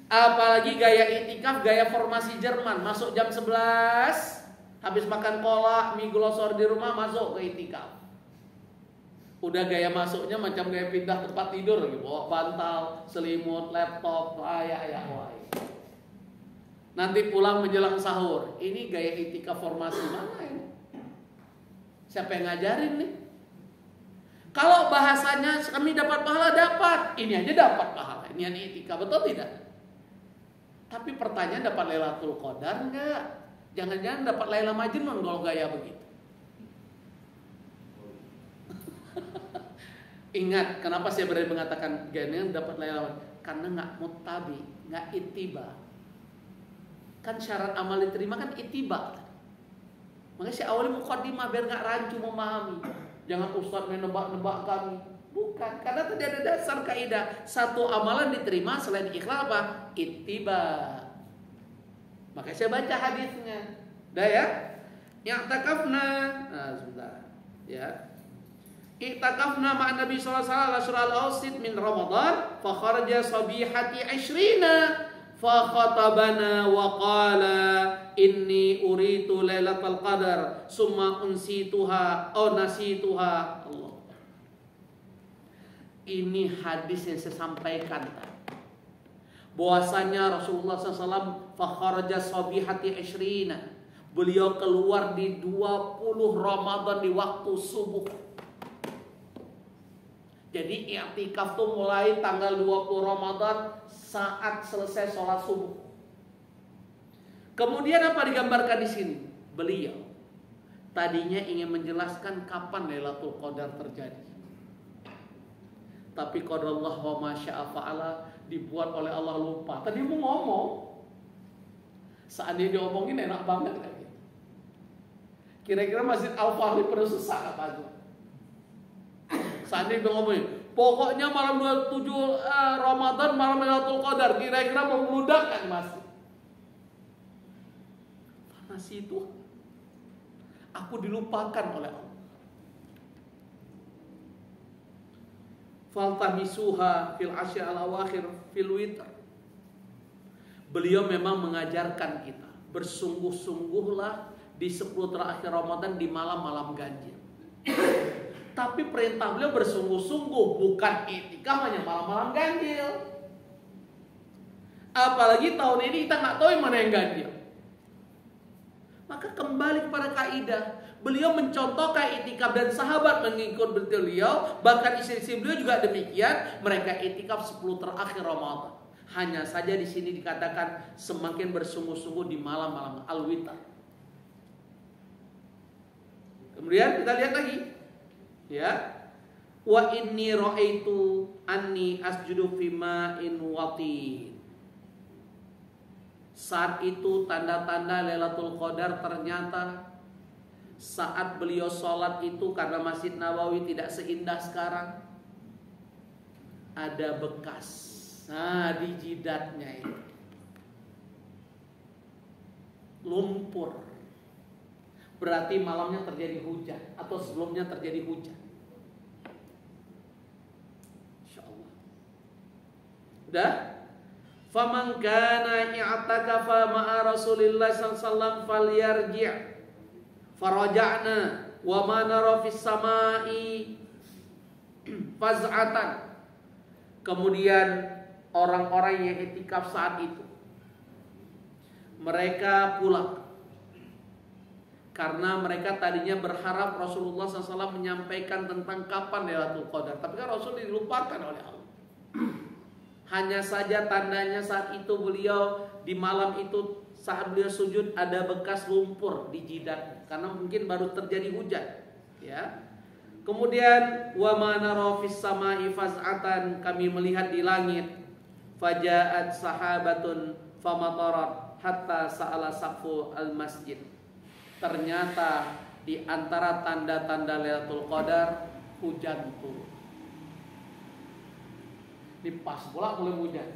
Apalagi gaya i'tikaf, gaya formasi Jerman, masuk jam 11, habis makan kolak, mie glosor di rumah, masuk ke i'tikaf. Udah gaya masuknya macam gaya pindah tempat tidur gitu, bawa bantal, selimut, laptop, ya. Nanti pulang menjelang sahur. Ini gaya i'tikaf formasi mana ini? Siapa yang ngajarin nih? Kalau bahasanya kami dapat pahala, dapat. Ini aja dapat pahala. Ini yang i'tikaf, betul tidak? Tapi pertanyaan, dapat Lailatul Qadar enggak? Jangan-jangan dapat Laila Majnun kalau gaya begitu. Ingat, kenapa saya berani mengatakan gini dapat Laila? Karena nggak muttabi, nggak ittiba. Kan syarat amal diterima kan ittiba. Makanya saya awalnya muqaddimah biar nggak rancu memahami. Jangan ustaz menebak-nebak kami. Bukan, karena tadi ada dasar kaidah. Satu amalan diterima selain ikhlas apa? Ittiba. Makanya saya baca hadisnya. Dah ya? I'takafna. Nah, sebentar. Ya. I'takafna ma'an Nabi sallallahu alaihi wasallam al-awsit min Ramadan fa kharaja sabihati 20 fa khatabana wa qala inni uritu lailatul qadar summa unsituha aw nasituha. Allah. Ini hadis yang saya sampaikan tadi. Bahwasanya Rasulullah SAW fa kharaja sabihati 20. Beliau keluar di 20 Ramadan di waktu subuh. Jadi i'tikaf tuh mulai tanggal 20 Ramadan saat selesai sholat subuh. Kemudian apa digambarkan di sini? Beliau tadinya ingin menjelaskan kapan Lailatul Qadar terjadi. Tapi qadarullah wa ma syaa fa'ala, dibuat oleh Allah lupa. Tadi mau ngomong. Seandainya diomongin enak banget kan gitu. Kira-kira Masjid Al-Fahri perlu sesak apa aja? Seandainya ngomongin, pokoknya malam 27 Ramadan malam Lailatul Qadar, kira-kira mau meludak kan masih? Masih itu aku dilupakan oleh Allah. Faltamisuha fil asya al-awakhir fil witr. Beliau memang mengajarkan kita, bersungguh-sungguhlah di 10 terakhir Ramadan di malam-malam ganjil. Tapi perintah beliau bersungguh-sungguh, bukan i'tikaf hanya malam-malam ganjil. Apalagi tahun ini kita nggak tahu yang mana yang ganjil. Maka kembali kepada kaidah. Beliau mencontohkan i'tikaf dan sahabat mengikut beliau, bahkan istri-istri beliau juga demikian. Mereka i'tikaf 10 terakhir Ramadan. Hanya saja di sini dikatakan semakin bersungguh-sungguh di malam-malam al-witr. Kemudian kita lihat lagi. Ya, wa inni ra'aitu anni asjudu fima in watin. Saat itu tanda-tanda Lailatul Qadar ternyata saat beliau sholat itu, karena Masjid Nabawi tidak seindah sekarang, ada bekas di jidatnya itu lumpur. Berarti malamnya terjadi hujan atau sebelumnya terjadi hujan. Insyaallah. Udah? Faman kana i'takafa ma'a Rasulillah sallallahu alaihi wasallam falyarji'. Faraja'na wa ma nara fis sama'i faz'atan. Kemudian orang-orang yang i'tikaf saat itu mereka pulang karena mereka tadinya berharap Rasulullah SAW menyampaikan tentang kapan Lailatul Qadar, tapi kan Rasul dilupakan oleh Allah. Hanya saja tandanya saat itu beliau di malam itu saat beliau sujud ada bekas lumpur di jidatnya karena mungkin baru terjadi hujan, ya. Kemudian wa ma nara fis sama'i faz'atan, kami melihat di langit, faja'at sahabatun famatarat hatta sa'ala saqfu al-masjid. Ternyata di antara tanda-tanda Lailatul Qadar hujan turun. Ini pas pula mulai hujan.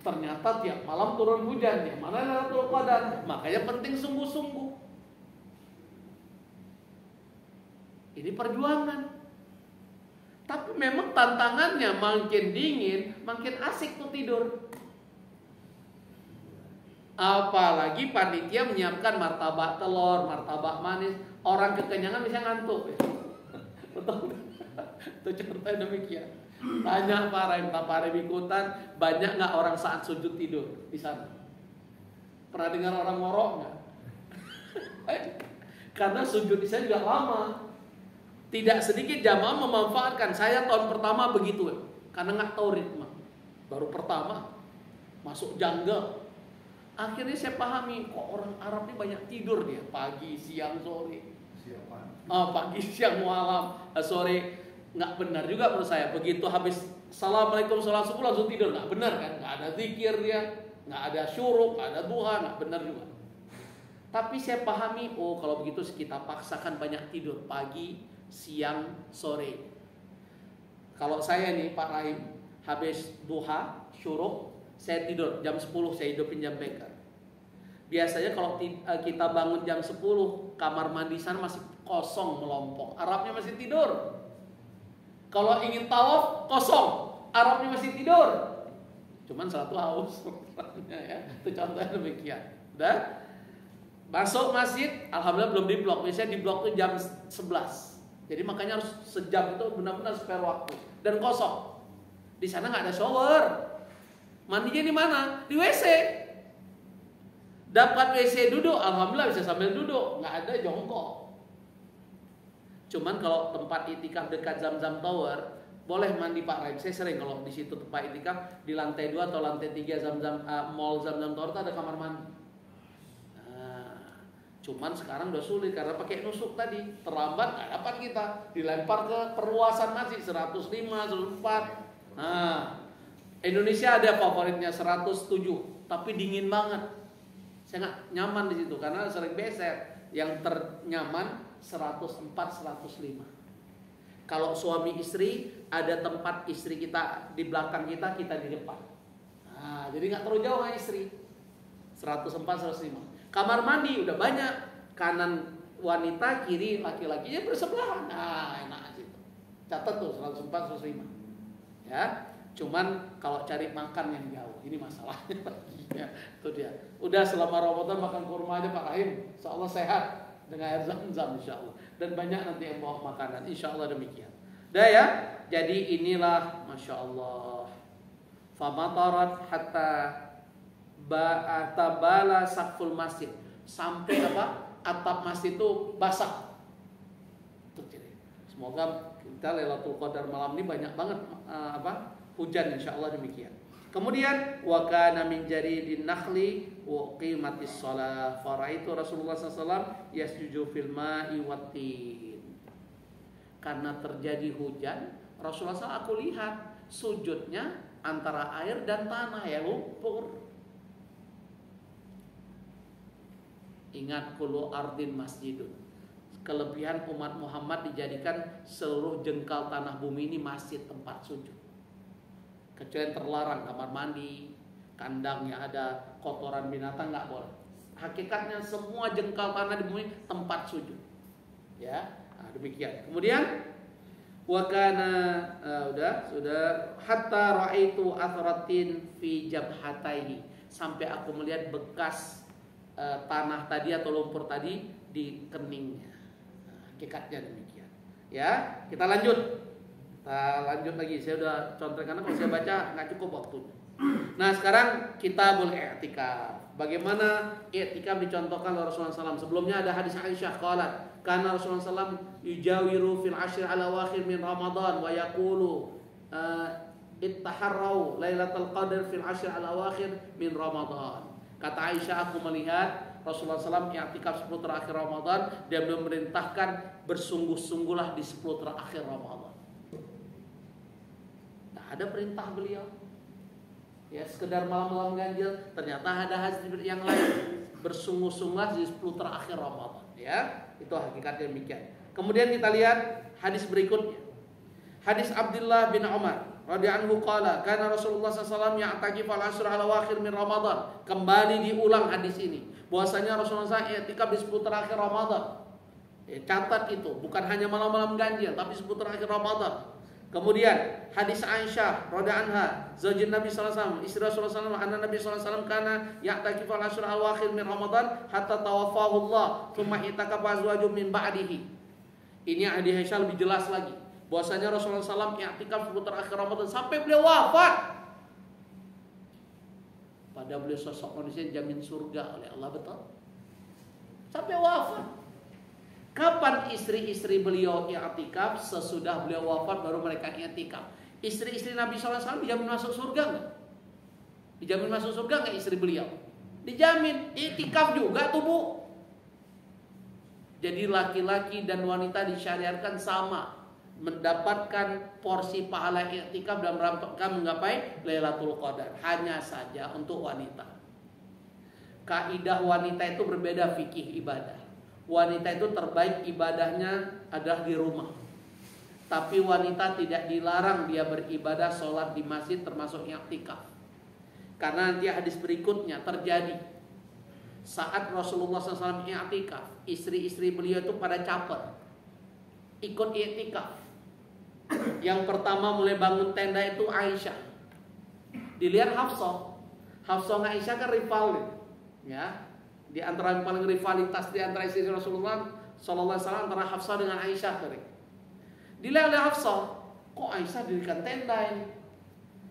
Ternyata tiap malam turun hujan. Yang mana Lailatul Qadar? Makanya penting sungguh-sungguh. Ini perjuangan. Tapi memang tantangannya makin dingin, makin asik tuh tidur. Apalagi panitia menyiapkan martabak telur, martabak manis. Orang kekenyangan bisa ngantuk. Betul. Itu contohnya demikian. Tanya Pak Raim ikutan, banyak nggak orang saat sujud tidur di sana? Pernah dengar orang ngorok nggak? Karena sujud di sana juga lama. Tidak sedikit jamaah memanfaatkan. Saya tahun pertama begitu, karena nggak tahu ritme. Baru pertama masuk jungle. Akhirnya saya pahami, kok orang Arab ini banyak tidur dia, pagi, siang, sore. Pagi, siang, malam, sore. Nggak benar juga menurut saya. Begitu habis Assalamualaikum sholat subuh langsung tidur, nggak benar kan? Nggak ada zikir dia, nggak ada syuruk, nggak ada duha, nggak benar juga. Tapi saya pahami, oh kalau begitu kita paksakan banyak tidur pagi, siang, sore. Kalau saya nih Pak Rahim, habis duha, syuruk, saya tidur jam 10, saya hidupin jam beker. Biasanya kalau kita bangun jam 10, kamar mandi sana masih kosong melompong, Arabnya masih tidur. Kalau ingin tawaf kosong, Arabnya masih tidur. Cuman satu haus. Ya, itu contohnya demikian. Udah masuk masjid, alhamdulillah belum diblok. Biasanya diblok tuh jam 11. Jadi makanya harus sejam itu benar-benar spare waktu dan kosong. Di sana nggak ada shower. Mandinya di mana? Di WC. Dapat WC duduk, alhamdulillah bisa sambil duduk, nggak ada jongkok. Cuman kalau tempat itikaf dekat Zamzam Tower, boleh mandi Pak Raim. Saya sering kalau di situ tempat itikaf di lantai 2 atau lantai 3 Mall Zamzam Tower itu ada kamar mandi. Cuman sekarang udah sulit karena pakai nusuk tadi, terlambat nggak dapat kita, dilempar ke perluasan masjid 105, 104. Indonesia ada favoritnya 107, tapi dingin banget. Saya nggak nyaman di situ karena sering beser. Yang ternyaman 104, 105. Kalau suami istri, ada tempat istri kita di belakang kita, kita di depan. Jadi nggak terlalu jauh sama istri. 104, 105. Kamar mandi udah banyak, kanan wanita, kiri laki-lakinya bersebelahan. Enak aja itu. Catat tuh 104, 105. Ya, cuman kalau cari makan yang jauh, ini masalahnya lagi. Ya, itu dia. Udah selama Ramadan makan kurma aja Pak Rahim, insyaallah sehat dengan air Zam-Zam insyaallah. Dan banyak nanti yang bawa makanan, insyaallah demikian. Dah ya, jadi inilah masya Allah. Famatarat hatta ba'atabala saqful masjid, sampai apa? Atap masjid itu basah. Itu jadi. Semoga kita Lailatul Qadar malam ini banyak banget hujan insyaallah demikian. Kemudian wa kana min jaridin nakhli wa qimatis shalah faraitu Rasulullah SAW yasjudu fil ma'i wattin. Karena terjadi hujan, Rasulullah SAW aku lihat sujudnya antara air dan tanah ya lumpur. Ingat kullu ardin masjidun. Kelebihan umat Muhammad dijadikan seluruh jengkal tanah bumi ini masjid tempat sujud. Kecuali yang terlarang kamar mandi, kandang yang ada kotoran binatang nggak boleh. Hakikatnya semua jengkal tanah di bumi tempat sujud. Ya, nah, demikian. Kemudian wakana sudah hatta raaitu athratin fi jabhataihi, sampai aku melihat bekas tanah tadi atau lumpur tadi di keningnya. Hakikatnya demikian. Ya, kita lanjut. Kita lanjut lagi. Saya udah contohkan karena kalau saya baca nggak cukup waktunya. Nah, sekarang kita boleh i'tikaf. Bagaimana i'tikaf dicontohkan oleh Rasulullah SAW? Sebelumnya ada hadis Aisyah qalat, karena Rasulullah SAW yujawiru fil ashr al awakhir min Ramadan wa yaqulu ittaharrau lailatul qadar fil ashr al awakhir min Ramadan. Kata Aisyah, aku melihat Rasulullah SAW i'tikaf 10 terakhir Ramadan. Dia belum memerintahkan bersungguh-sungguhlah di 10 terakhir Ramadan. Nah, ada perintah beliau. Ya, sekedar malam-malam ganjil, ternyata ada hadis yang lain. Bersungguh-sungguhlah di 10 terakhir Ramadan. Ya, itu hakikatnya demikian. Kemudian kita lihat hadis berikutnya. Hadis Abdullah bin Umar radhiyallahu anhu qala kana Rasulullah SAW ya'takif al-ashr al-awakhir min Ramadan. Kembali diulang hadis ini. Bahwasanya Rasulullah SAW i'tikaf di 10 terakhir Ramadan. Catat itu, bukan hanya malam-malam ganjil, tapi 10 terakhir Ramadan. Kemudian hadis Aisyah radhiyallahu anha, zaujin Nabi sallallahu alaihi wasallam, istri Rasulullah sallallahu alaihi wasallam, anna Nabi sallallahu alaihi wasallam kana ya'takifu al-ashr al-awakhir min Ramadan hatta tawaffahu Allah, tsumma i'takafa azwaju min ba'dihi. Ini hadis Aisyah lebih jelas lagi. Bahwasanya Rasulullah SAW i'tikaf 10 terakhir Ramadan sampai beliau wafat. Padahal beliau sosok manusia jamin surga oleh Allah, betul? Sampai wafat. Kapan istri-istri beliau i'tikaf? Sesudah beliau wafat baru mereka i'tikaf. Istri-istri Nabi SAW dijamin masuk surga nggak? Dijamin masuk surga nggak istri beliau? Dijamin. I'tikaf juga tuh, Bu. Jadi laki-laki dan wanita disyariatkan sama, mendapatkan porsi pahala i'tikaf dalam rangka menggapai Lailatul Qadar. Hanya saja untuk wanita, kaidah wanita itu berbeda fikih ibadah. Wanita itu terbaik ibadahnya adalah di rumah. Tapi wanita tidak dilarang dia beribadah sholat di masjid termasuk i'tikaf. Karena nanti hadis berikutnya terjadi saat Rasulullah SAW i'tikaf, istri-istri beliau itu pada caper ikut i'tikaf. Yang pertama mulai bangun tenda itu Aisyah. Dilihat Hafsah. Hafsah dan Aisyah kan rival, ya. Di antara yang paling rivalitas di antara istri Rasulullah sallallahu alaihi wasallam antara Hafsah dengan Aisyah tadi. Dilihat oleh Hafsah, kok Aisyah dirikan tenda ini?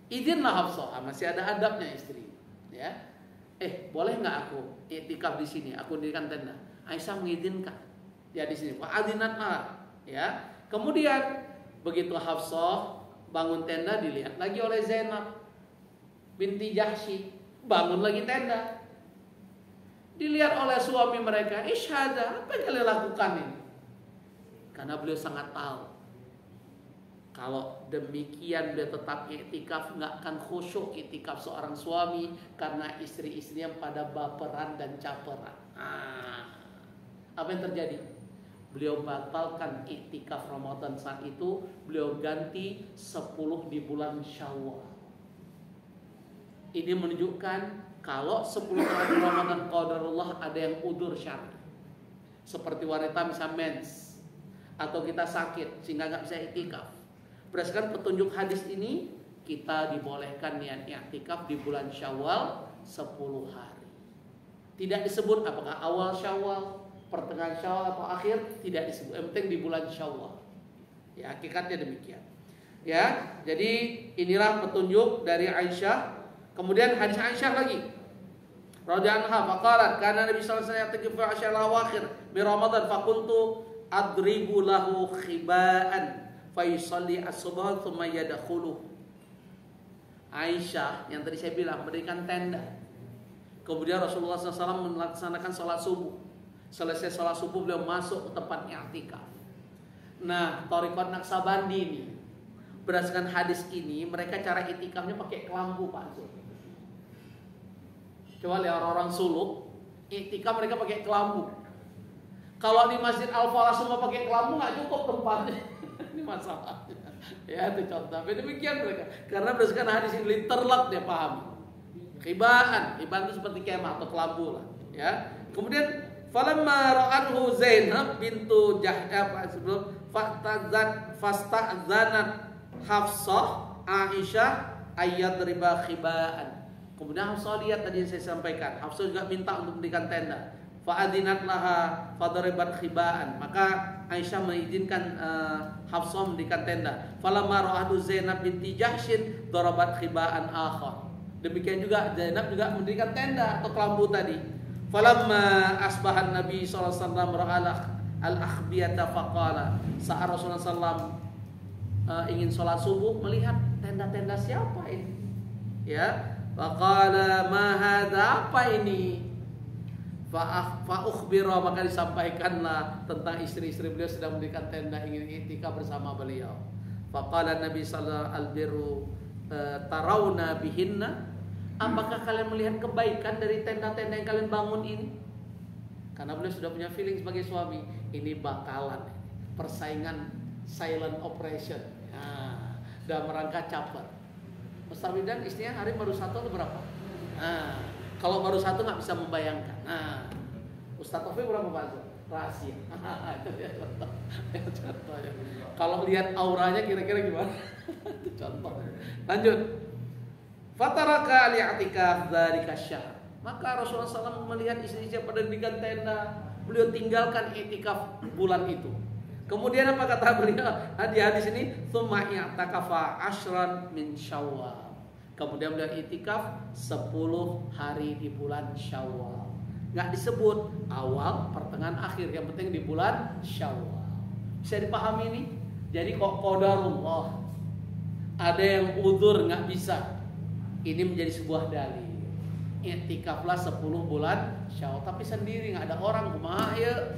Izinlah Hafsah, masih ada adabnya istri, ya. Boleh nggak aku i'tikaf di sini? Aku dirikan tenda. Aisyah mengizinkan. Ya di sini. Wa adzinat ya. Kemudian begitu Hafsah bangun tenda, dilihat lagi oleh Zainab binti Jahsy, bangun lagi tenda. Dilihat oleh suami mereka, isyhada, apa yang kalian lakukan ini? Karena beliau sangat tahu kalau demikian beliau tetap i'tikaf, nggak akan khusyuk i'tikaf seorang suami karena istri-istrinya pada baperan dan caperan. Apa yang terjadi? Beliau batalkan i'tikaf Ramadan saat itu, beliau ganti 10 di bulan Syawal. Ini menunjukkan kalau 10 terakhir Ramadan qadarullah ada yang udur syar'i. Seperti wanita bisa mens atau kita sakit sehingga nggak bisa i'tikaf. Berdasarkan petunjuk hadis ini, kita dibolehkan niat i'tikaf di bulan Syawal 10 hari. Tidak disebut apakah awal Syawal, pertengahan Syawal atau akhir, tidak disebut. Yang penting di bulan Syawal. Ya, hakikatnya demikian. Ya, jadi inilah petunjuk dari Aisyah. Kemudian hadis Aisyah lagi. Radhiyallahu anha faqalat kana Nabi sallallahu alaihi wasallam ya'takifu asyal awakhir min Ramadan faqultu adribu lahu khibaan fa yusalli as-subha thumma yadkhulu. Aisyah yang tadi saya bilang mendirikan tenda. Kemudian Rasulullah SAW melaksanakan sholat subuh. Selesai sholat subuh beliau masuk ke tempat i'tikaf. Nah, Thariqat Naqsabandi ini berdasarkan hadis ini mereka cara itikafnya pakai kelambu Pak Zul. Coba lihat orang-orang suluk itikaf mereka pakai kelambu. Kalau di Masjid Al-Falah semua pakai kelambu nggak cukup tempatnya. Ini masalahnya. Ya itu contoh. Demikian mereka. Karena berdasarkan hadis ini terlak dia paham. Khibaan itu seperti kemah atau kelambu lah. Ya. Kemudian falamma ra'athu Zainab bintu Jahsh fasta'zanat Hafsah Aisyah ayyadriba khibaan. Kemudian Hafsah lihat tadi yang saya sampaikan. Hafsah juga minta untuk mendirikan tenda. Fa'adinat laha fadaribat khibaan. Maka Aisyah mengizinkan Hafsah mendirikan tenda. Falamma ra'atu Zainab binti Jahsyin darabat khibaan akhar. Demikian juga Zainab juga mendirikan tenda atau kelambu tadi. Falamma asbahan Nabi sallallahu alaihi wasallam ra'ala al-akhbiyata faqala. Saat Rasulullah sallallahu ingin sholat subuh melihat tenda-tenda siapa ini? Ya. Faqala ma hadza, apa ini? Fa ukhbira, maka disampaikanlah tentang istri-istri beliau sedang mendirikan tenda ingin iktikaf bersama beliau. Faqala Nabi sallallahu alaihi wasallam tarawna bihinna, apakah kalian melihat kebaikan dari tenda-tenda yang kalian bangun ini? Karena beliau sudah punya feeling sebagai suami, ini bakalan persaingan silent operation. Nah, dalam rangka caper. Ustaz Widan istrinya hari baru satu atau berapa? Nah, kalau baru satu nggak bisa membayangkan. Nah, Ustaz Taufik berapa Pak? Rahasia. Itu dia contohnya. Kalau lihat auranya kira-kira gimana? Itu contoh. Lanjut. Fataraka li'atikaf dzalika syahr. Maka Rasulullah SAW melihat istri-istri pada mendirikan tenda, beliau tinggalkan itikaf bulan itu. Kemudian apa kata beliau di hadis ini? Tsumma i'takafa 'ashran min Syawal. Kemudian beliau itikaf 10 hari di bulan Syawal. Enggak disebut awal, pertengahan, akhir, yang penting di bulan Syawal. Bisa dipahami ini? Jadi kok qadarullah. Ada yang udzur enggak bisa. Ini menjadi sebuah dalil. I'tikaflah 10 bulan Syawal, tapi sendiri, enggak ada orang, kumaha ya?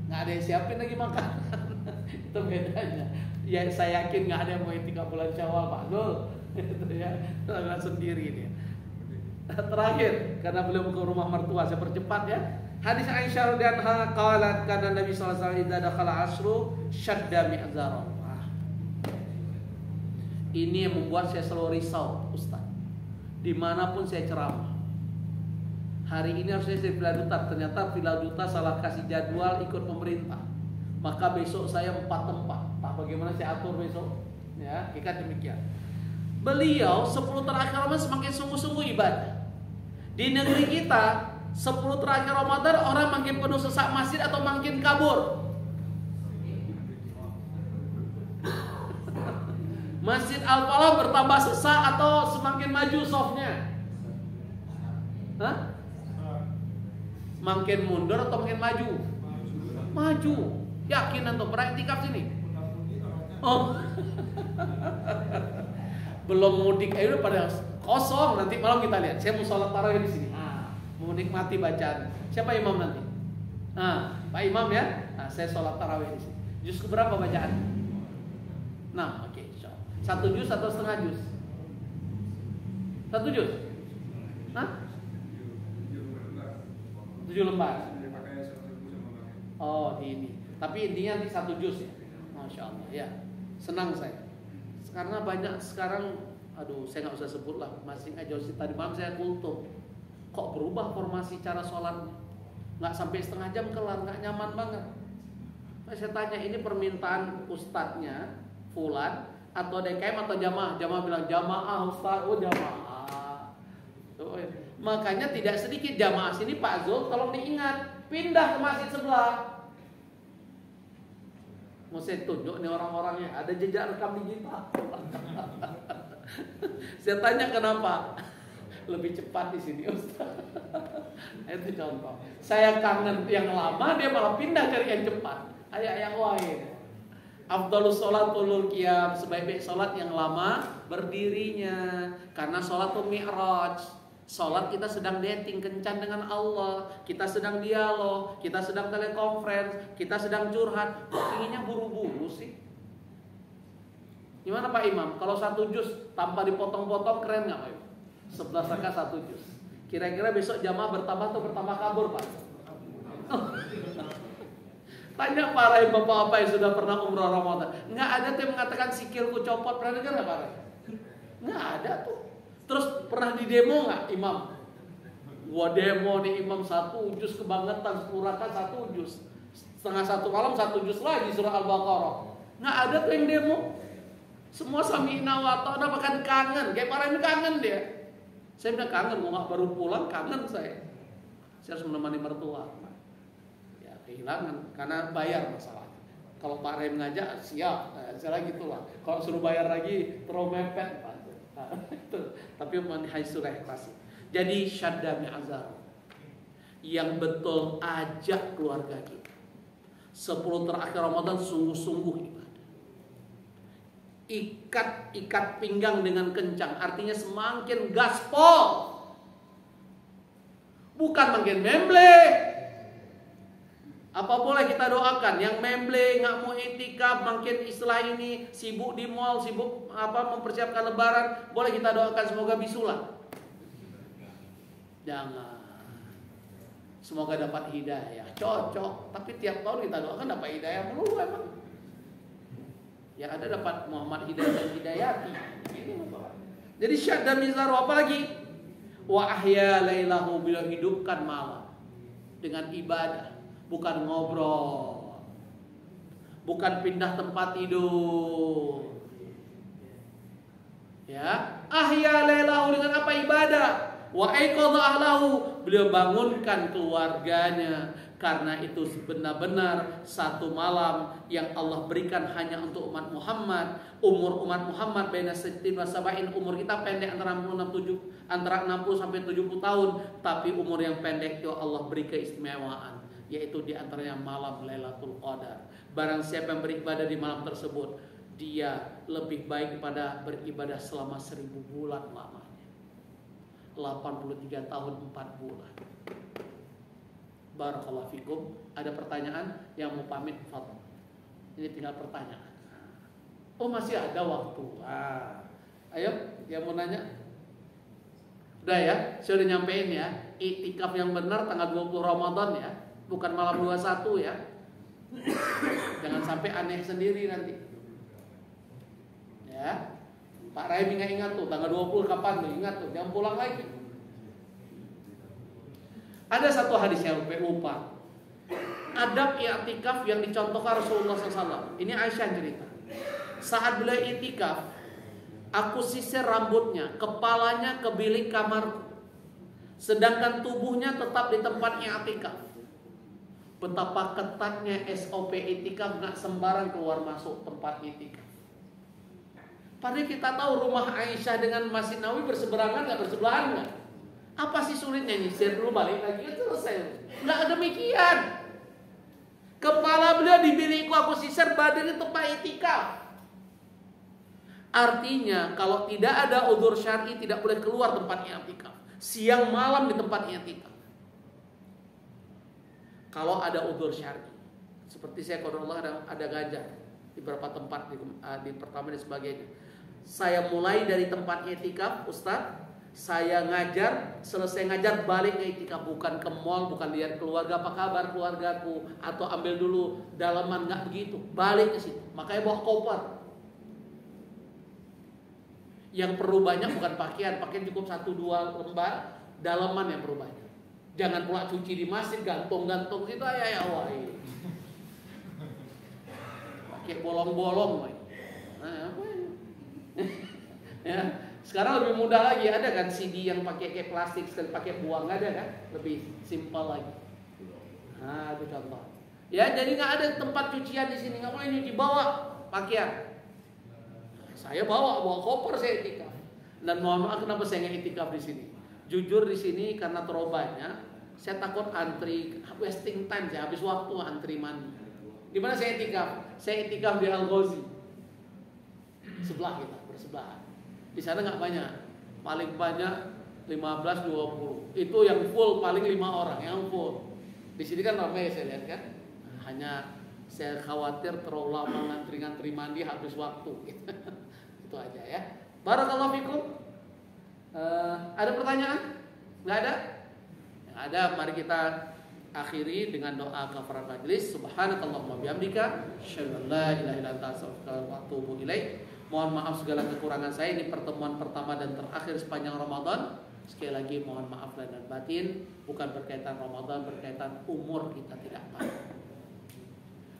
Nggak ada yang siapin lagi makanan. Itu bedanya. Ya saya yakin nggak ada yang mau itikaf bulan Syawal Pak Zul. Itu ya, nggak sendiri dia. Terakhir, karena beliau ke rumah mertua, saya percepat ya. Hadis Aisyah radhiyallahu anha qalat kana Nabi sallallahu alaihi wasallam idza dakhala asru syadda mi'zara. Ini yang membuat saya selalu risau, Ustaz. Dimanapun saya ceramah. Hari ini harusnya saya Villa Duta, ternyata Villa Duta salah kasih jadwal ikut pemerintah. Maka besok saya 4 tempat. Tak bagaimana saya atur besok? Ya, kita demikian. Beliau 10 terakhir Ramadan semakin sungguh-sungguh ibadah. Di negeri kita 10 terakhir Ramadan orang makin penuh sesak masjid atau makin kabur. Masjid Al-Falah bertambah sesak atau semakin maju softnya? Hah? Makin mundur atau makin maju? Maju. Yakin antum pernah iktikaf sini? Oh. Belum mudik ayo pada kosong, nanti malam kita lihat. Saya mau sholat tarawih di sini. Mau menikmati bacaan. Siapa imam nanti? Pak Imam ya. Saya sholat tarawih di sini. Juz berapa bacaan? 6. Oke, insyaallah. 1 juz atau setengah juz? 1 juz? 7 lembar. Oh ini. Tapi intinya di 1 juz ya. Masya Allah ya. Senang saya. Karena banyak sekarang, aduh saya nggak usah sebut lah. Masih aja tadi malam saya kultum. Kok berubah formasi cara sholatnya? Nggak sampai setengah jam kelar, nggak nyaman banget. Saya tanya ini permintaan ustadznya fulan atau DKM atau jamaah? Jamaah bilang jamaah ustadz, oh jamaah. Makanya tidak sedikit jamaah sini Pak Zul tolong diingat, pindah ke masjid sebelah. Mau saya tunjuk nih orang-orangnya, ada jejak rekam digital. Saya tanya kenapa? Lebih cepat di sini Ustaz. Itu contoh. Saya kangen yang lama, dia malah pindah cari yang cepat. Ayat yang lain. Afdhalus sholatul qiyam, sebaik-baik sholat yang lama berdirinya. Karena sholatul mi'raj. Sholat kita sedang dating kencan dengan Allah, kita sedang dialog, kita sedang telekonferensi, kita sedang curhat. Kok inginnya buru-buru sih? Gimana Pak Imam? Kalau 1 juz tanpa dipotong-potong keren nggak Pak Imam? 11 rakaat 1 juz. Kira-kira besok jamaah bertambah atau bertambah kabur Pak? Tanya para bapak-bapak yang sudah pernah umrah Ramadan. Nggak ada tuh yang mengatakan sikilku copot. Pernah dengar nggak Pak? Nggak ada tuh. Terus pernah di demo nggak Imam? Gua demo nih Imam 1 juz kebangetan, 10 rakaat 1 juz. Setengah 1 malam 1 juz lagi surah Al-Baqarah. Nggak ada tuh yang demo. Semua sami'na wa ta'na, bahkan kangen. Kayak para ini kangen dia. Saya bilang kangen, mau nggak baru pulang kangen saya. Saya harus menemani mertua. Ya kehilangan karena bayar masalahnya. Kalau Pak Rahim ngajak siap, saya gitulah. Kalau suruh bayar lagi terlalu mepet Pak. Tapi manhaj surah kasih. Jadi syadda mi'azar yang betul ajak keluarga kita. 10 terakhir Ramadan sungguh-sungguh ibadah. Ikat pinggang dengan kencang, artinya semakin gaspol, bukan makin memble. Apa boleh kita doakan yang memble nggak mau itikaf, makin istilah ini sibuk di mall, sibuk mempersiapkan lebaran, boleh kita doakan semoga bisulah? Jangan. Semoga dapat hidayah, cocok. Tapi tiap tahun kita doakan dapat hidayah melulu emang. Yang ada dapat Muhammad Hidayat dan Hidayati. Jadi syadda mizaru apa lagi? Wa ahya lailahu, bila hidupkan malam dengan ibadah, bukan ngobrol, bukan pindah tempat tidur. Ya, ahya lailahu dengan apa? Ibadah. Wa aiqadha ahlahu, beliau bangunkan keluarganya. Karena itu benar-benar satu malam yang Allah berikan hanya untuk umat Muhammad. Umur umat Muhammad baina 60 wa 70, umur kita pendek antara 60 sampai 70 tahun, tapi umur yang pendek itu Allah beri keistimewaan, yaitu di antaranya malam Lailatul Qadar. Barang siapa yang beribadah di malam tersebut, dia lebih baik daripada beribadah selama 1000 bulan lamanya. 83 tahun 4 bulan. Barakallahu fikum. Ada pertanyaan yang mau pamit, fadhil. Ini tinggal pertanyaan. Oh masih ada waktu. Ayo yang mau nanya. Udah ya, saya udah nyampein ya. Iktikaf yang benar tanggal 20 Ramadan ya, bukan malam 21 ya. Jangan sampai aneh sendiri nanti. Ya. Pak Rahim ingat tuh tanggal 20 kapan tuh, ingat tuh, jangan pulang lagi. Ada satu hadis yang lupa. Adab i'tikaf yang dicontohkan Rasulullah SAW. Ini Aisyah cerita. Saat beliau i'tikaf, aku sisir rambutnya, kepalanya ke bilik kamarku, sedangkan tubuhnya tetap di tempat i'tikaf. Betapa ketatnya SOP i'tikaf, nggak sembarang keluar masuk tempat i'tikaf. Padahal kita tahu rumah Aisyah dengan Masjid Nabawi berseberangan nggak, bersebelahan nggak? Apa sih sulitnya, nyisir dulu balik lagi kan selesai? Nggak demikian. Kepala beliau di bilikku, aku sisir, badannya tempat i'tikaf. Artinya kalau tidak ada udzur syar'i tidak boleh keluar tempat i'tikaf. Siang malam di tempat i'tikaf. Kalau ada udzur syar'i, seperti saya qadarullah ada gajah di beberapa tempat di pertama dan sebagainya. Saya mulai dari tempat i'tikaf, Ustaz. Saya ngajar, selesai ngajar balik ke i'tikaf, bukan ke mall, bukan lihat keluarga apa kabar keluargaku, atau ambil dulu dalaman, nggak begitu. Balik ke situ. Makanya bawa koper. Yang perlu banyak bukan pakaian cukup 1-2 lembar, dalaman yang perlu banyak. Jangan pula cuci di masjid, gantung-gantung itu ya wahai. Pakai bolong-bolong, nah, apa ini? Ya. Sekarang lebih mudah lagi, ada kan CD yang pakai kayak plastik sekali pakai buang, ada kan? Lebih simpel lagi. Nah, itu contoh. Ya, jadi nggak ada tempat cucian di sini, nggak boleh nyuci, bawa pakaian. Saya bawa koper, saya i'tikaf. Dan mohon maaf kenapa saya nggak i'tikaf di sini. Jujur di sini karena terlalu banyak, saya takut antri, wasting time, saya habis waktu antri mandi. Di mana saya i'tikaf? Saya i'tikaf di Al-Ghazi. Sebelah kita, bersebelahan. Di sana nggak banyak, paling banyak 15-20. Itu yang full paling 5 orang yang full. Di sini kan ramai saya lihat kan. Hanya saya khawatir terlalu lama ngantri mandi habis waktu. Itu aja ya. Barakallahu fikum. Ada pertanyaan? Nggak ada? Yang ada, mari kita akhiri dengan doa kafarat majlis. Subhanakallahumma bihamdika, asyhadu an la ilaha illa anta, astaghfiruka wa atubu ilaik. Mohon maaf segala kekurangan saya. Ini pertemuan pertama dan terakhir sepanjang Ramadan. Sekali lagi mohon maaf lahir dan batin. Bukan berkaitan Ramadan, berkaitan umur kita tidak tahu.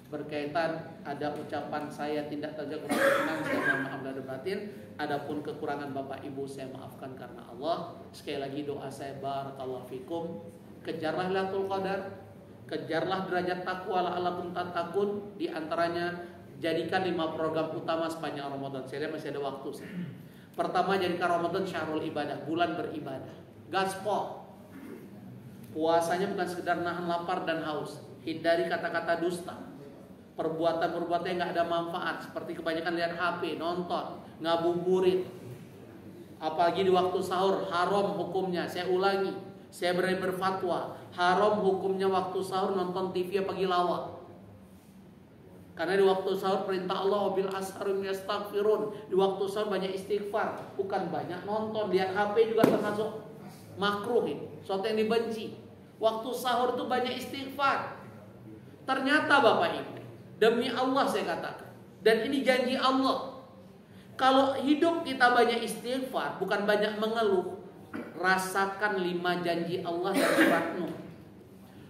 Berkaitan ada ucapan saya tidak saja kurang berkenan, saya mohon maaf lahir dan batin. Adapun kekurangan Bapak Ibu saya maafkan karena Allah. Sekali lagi doa saya barakallahu fikum. Kejarlah Lailatul Qadar, kejarlah derajat takwa la'allakum tattaqun. Di antaranya jadikan 5 program utama sepanjang Ramadan. Saya lihat masih ada waktu. Pertama, jadikan Ramadan syahrul ibadah, bulan beribadah. Gaspol. Puasanya bukan sekedar nahan lapar dan haus. Hindari kata-kata dusta. Perbuatan-perbuatan yang gak ada manfaat, seperti kebanyakan lihat HP, nonton, ngabuburit. Apalagi di waktu sahur, haram hukumnya. Saya ulangi, saya berani berfatwa, haram hukumnya waktu sahur nonton TV pagi lawak. Karena di waktu sahur perintah Allah bil asharum yastaghfirun. Di waktu sahur banyak istighfar, bukan banyak nonton. Lihat HP juga termasuk makruh ini, sesuatu yang dibenci. Waktu sahur itu banyak istighfar. Ternyata Bapak Ibu, demi Allah saya katakan, dan ini janji Allah, kalau hidup kita banyak istighfar, bukan banyak mengeluh, rasakan 5 janji Allah dari surat Nuh.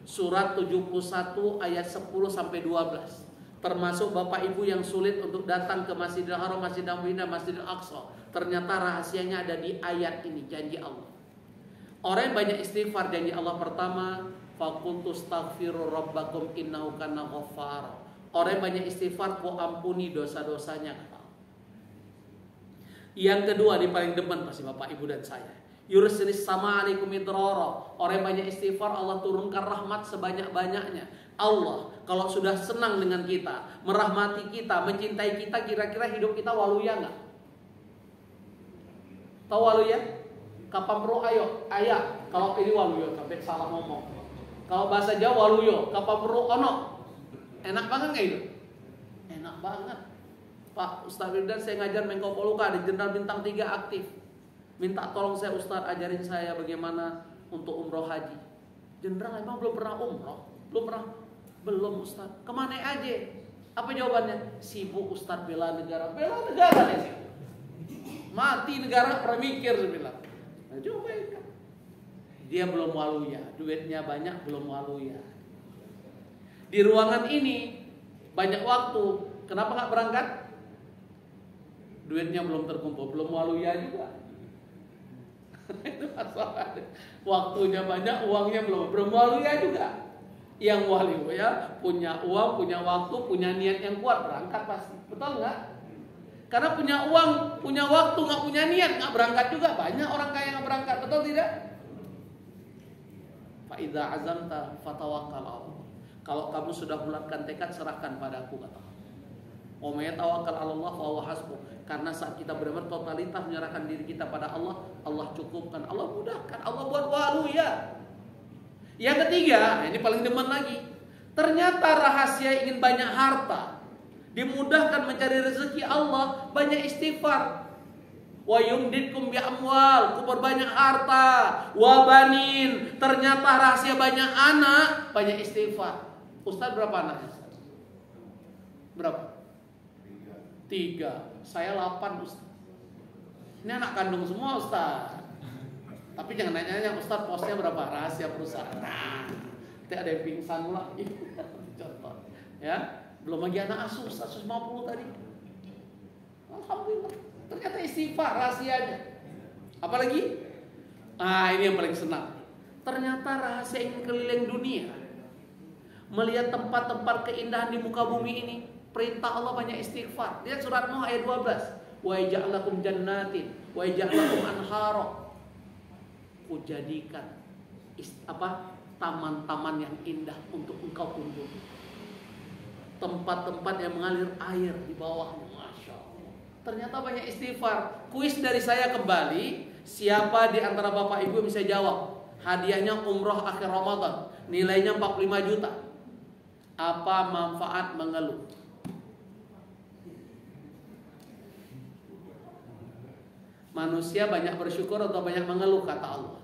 Surat 71 ayat 10 sampai 12. Termasuk Bapak Ibu yang sulit untuk datang ke Masjidil Haram, Masjidil Madinah, Masjidil Aqsa. Ternyata rahasianya ada di ayat ini, janji Allah. Orang yang banyak istighfar, janji Allah pertama, faqultu astaghfiru rabbakum innahu kana ghaffara. Orang yang banyak istighfar, ku ampuni dosa-dosanya. Yang kedua, ini paling demen pasti Bapak Ibu dan saya. Yursilis sama alaikum idrara. Orang yang banyak istighfar, Allah turunkan rahmat sebanyak-banyaknya. Allah kalau sudah senang dengan kita, merahmati kita, mencintai kita, kira-kira hidup kita waluya nggak? Tahu waluya? Kapan perlu ayo, ayah. Kalau ini waluya, sampai salah ngomong. Kalau bahasa Jawa waluyo, kapan perlu ono. Enak banget nggak itu? Enak banget. Pak Ustaz Firdan, saya ngajar Menko Poluka di Jenderal Bintang 3 aktif. Minta tolong saya Ustaz, ajarin saya bagaimana untuk umroh haji. Jenderal emang belum pernah umroh? Belum pernah? Belum Ustaz. Kemana aja? Apa jawabannya? Sibuk Ustaz bela negara. Bela negara nih. Mati negara pernah mikir saya bilang. Nah, coba ya. Dia belum waluya, duitnya banyak belum waluya. Di ruangan ini banyak waktu, kenapa nggak berangkat? Duitnya belum terkumpul, belum waluya juga. Itu masalah. Waktunya banyak, uangnya belum waluya juga. Yang waluya punya uang, punya waktu, punya niat yang kuat, berangkat pasti. Betul nggak? Karena punya uang, punya waktu, nggak punya niat, nggak berangkat juga. Banyak orang kaya nggak berangkat, betul tidak? Fa'idza azamta fatawakkal Allah. Kalau kamu sudah bulatkan tekad, serahkan padaku, kata Allah. Wa may tawakkal 'ala Allah fa huwa hasbuh. Karena saat kita benar-benar totalitas menyerahkan diri kita pada Allah, Allah cukupkan, Allah mudahkan, Allah buat waluya. Yang ketiga, ini paling demen lagi. Ternyata rahasia ingin banyak harta, dimudahkan mencari rezeki Allah, banyak istighfar. Wa yumditkum bi amwal, ku berbanyak harta, wa banin. Ternyata rahasia banyak anak, banyak istighfar. Ustaz berapa anaknya? Berapa? 3. Saya 8 Ustaz. Ini anak kandung semua Ustaz. Tapi jangan nanya Ustaz posnya berapa, rahasia perusahaan. Nah, nanti ada yang pingsan pula. Contoh, ya. Belum lagi anak asuh, 150 tadi. Alhamdulillah. Ternyata istighfar rahasianya. Apalagi? Ini yang paling senang. Ternyata rahasia ingin keliling dunia, melihat tempat-tempat keindahan di muka bumi ini, perintah Allah banyak istighfar. Lihat surat Nuh ayat 12. Wa yaj'al lakum jannatin wa yaj'al lakum anhara. Ku jadikan taman-taman yang indah untuk engkau kunjungi. Tempat-tempat yang mengalir air di bawahnya. Masya Allah. Ternyata banyak istighfar. Kuis dari saya kembali. Siapa di antara Bapak Ibu yang bisa jawab? Hadiahnya umroh akhir Ramadan. Nilainya 45 juta. Apa manfaat mengeluh? Manusia banyak bersyukur atau banyak mengeluh kata Allah?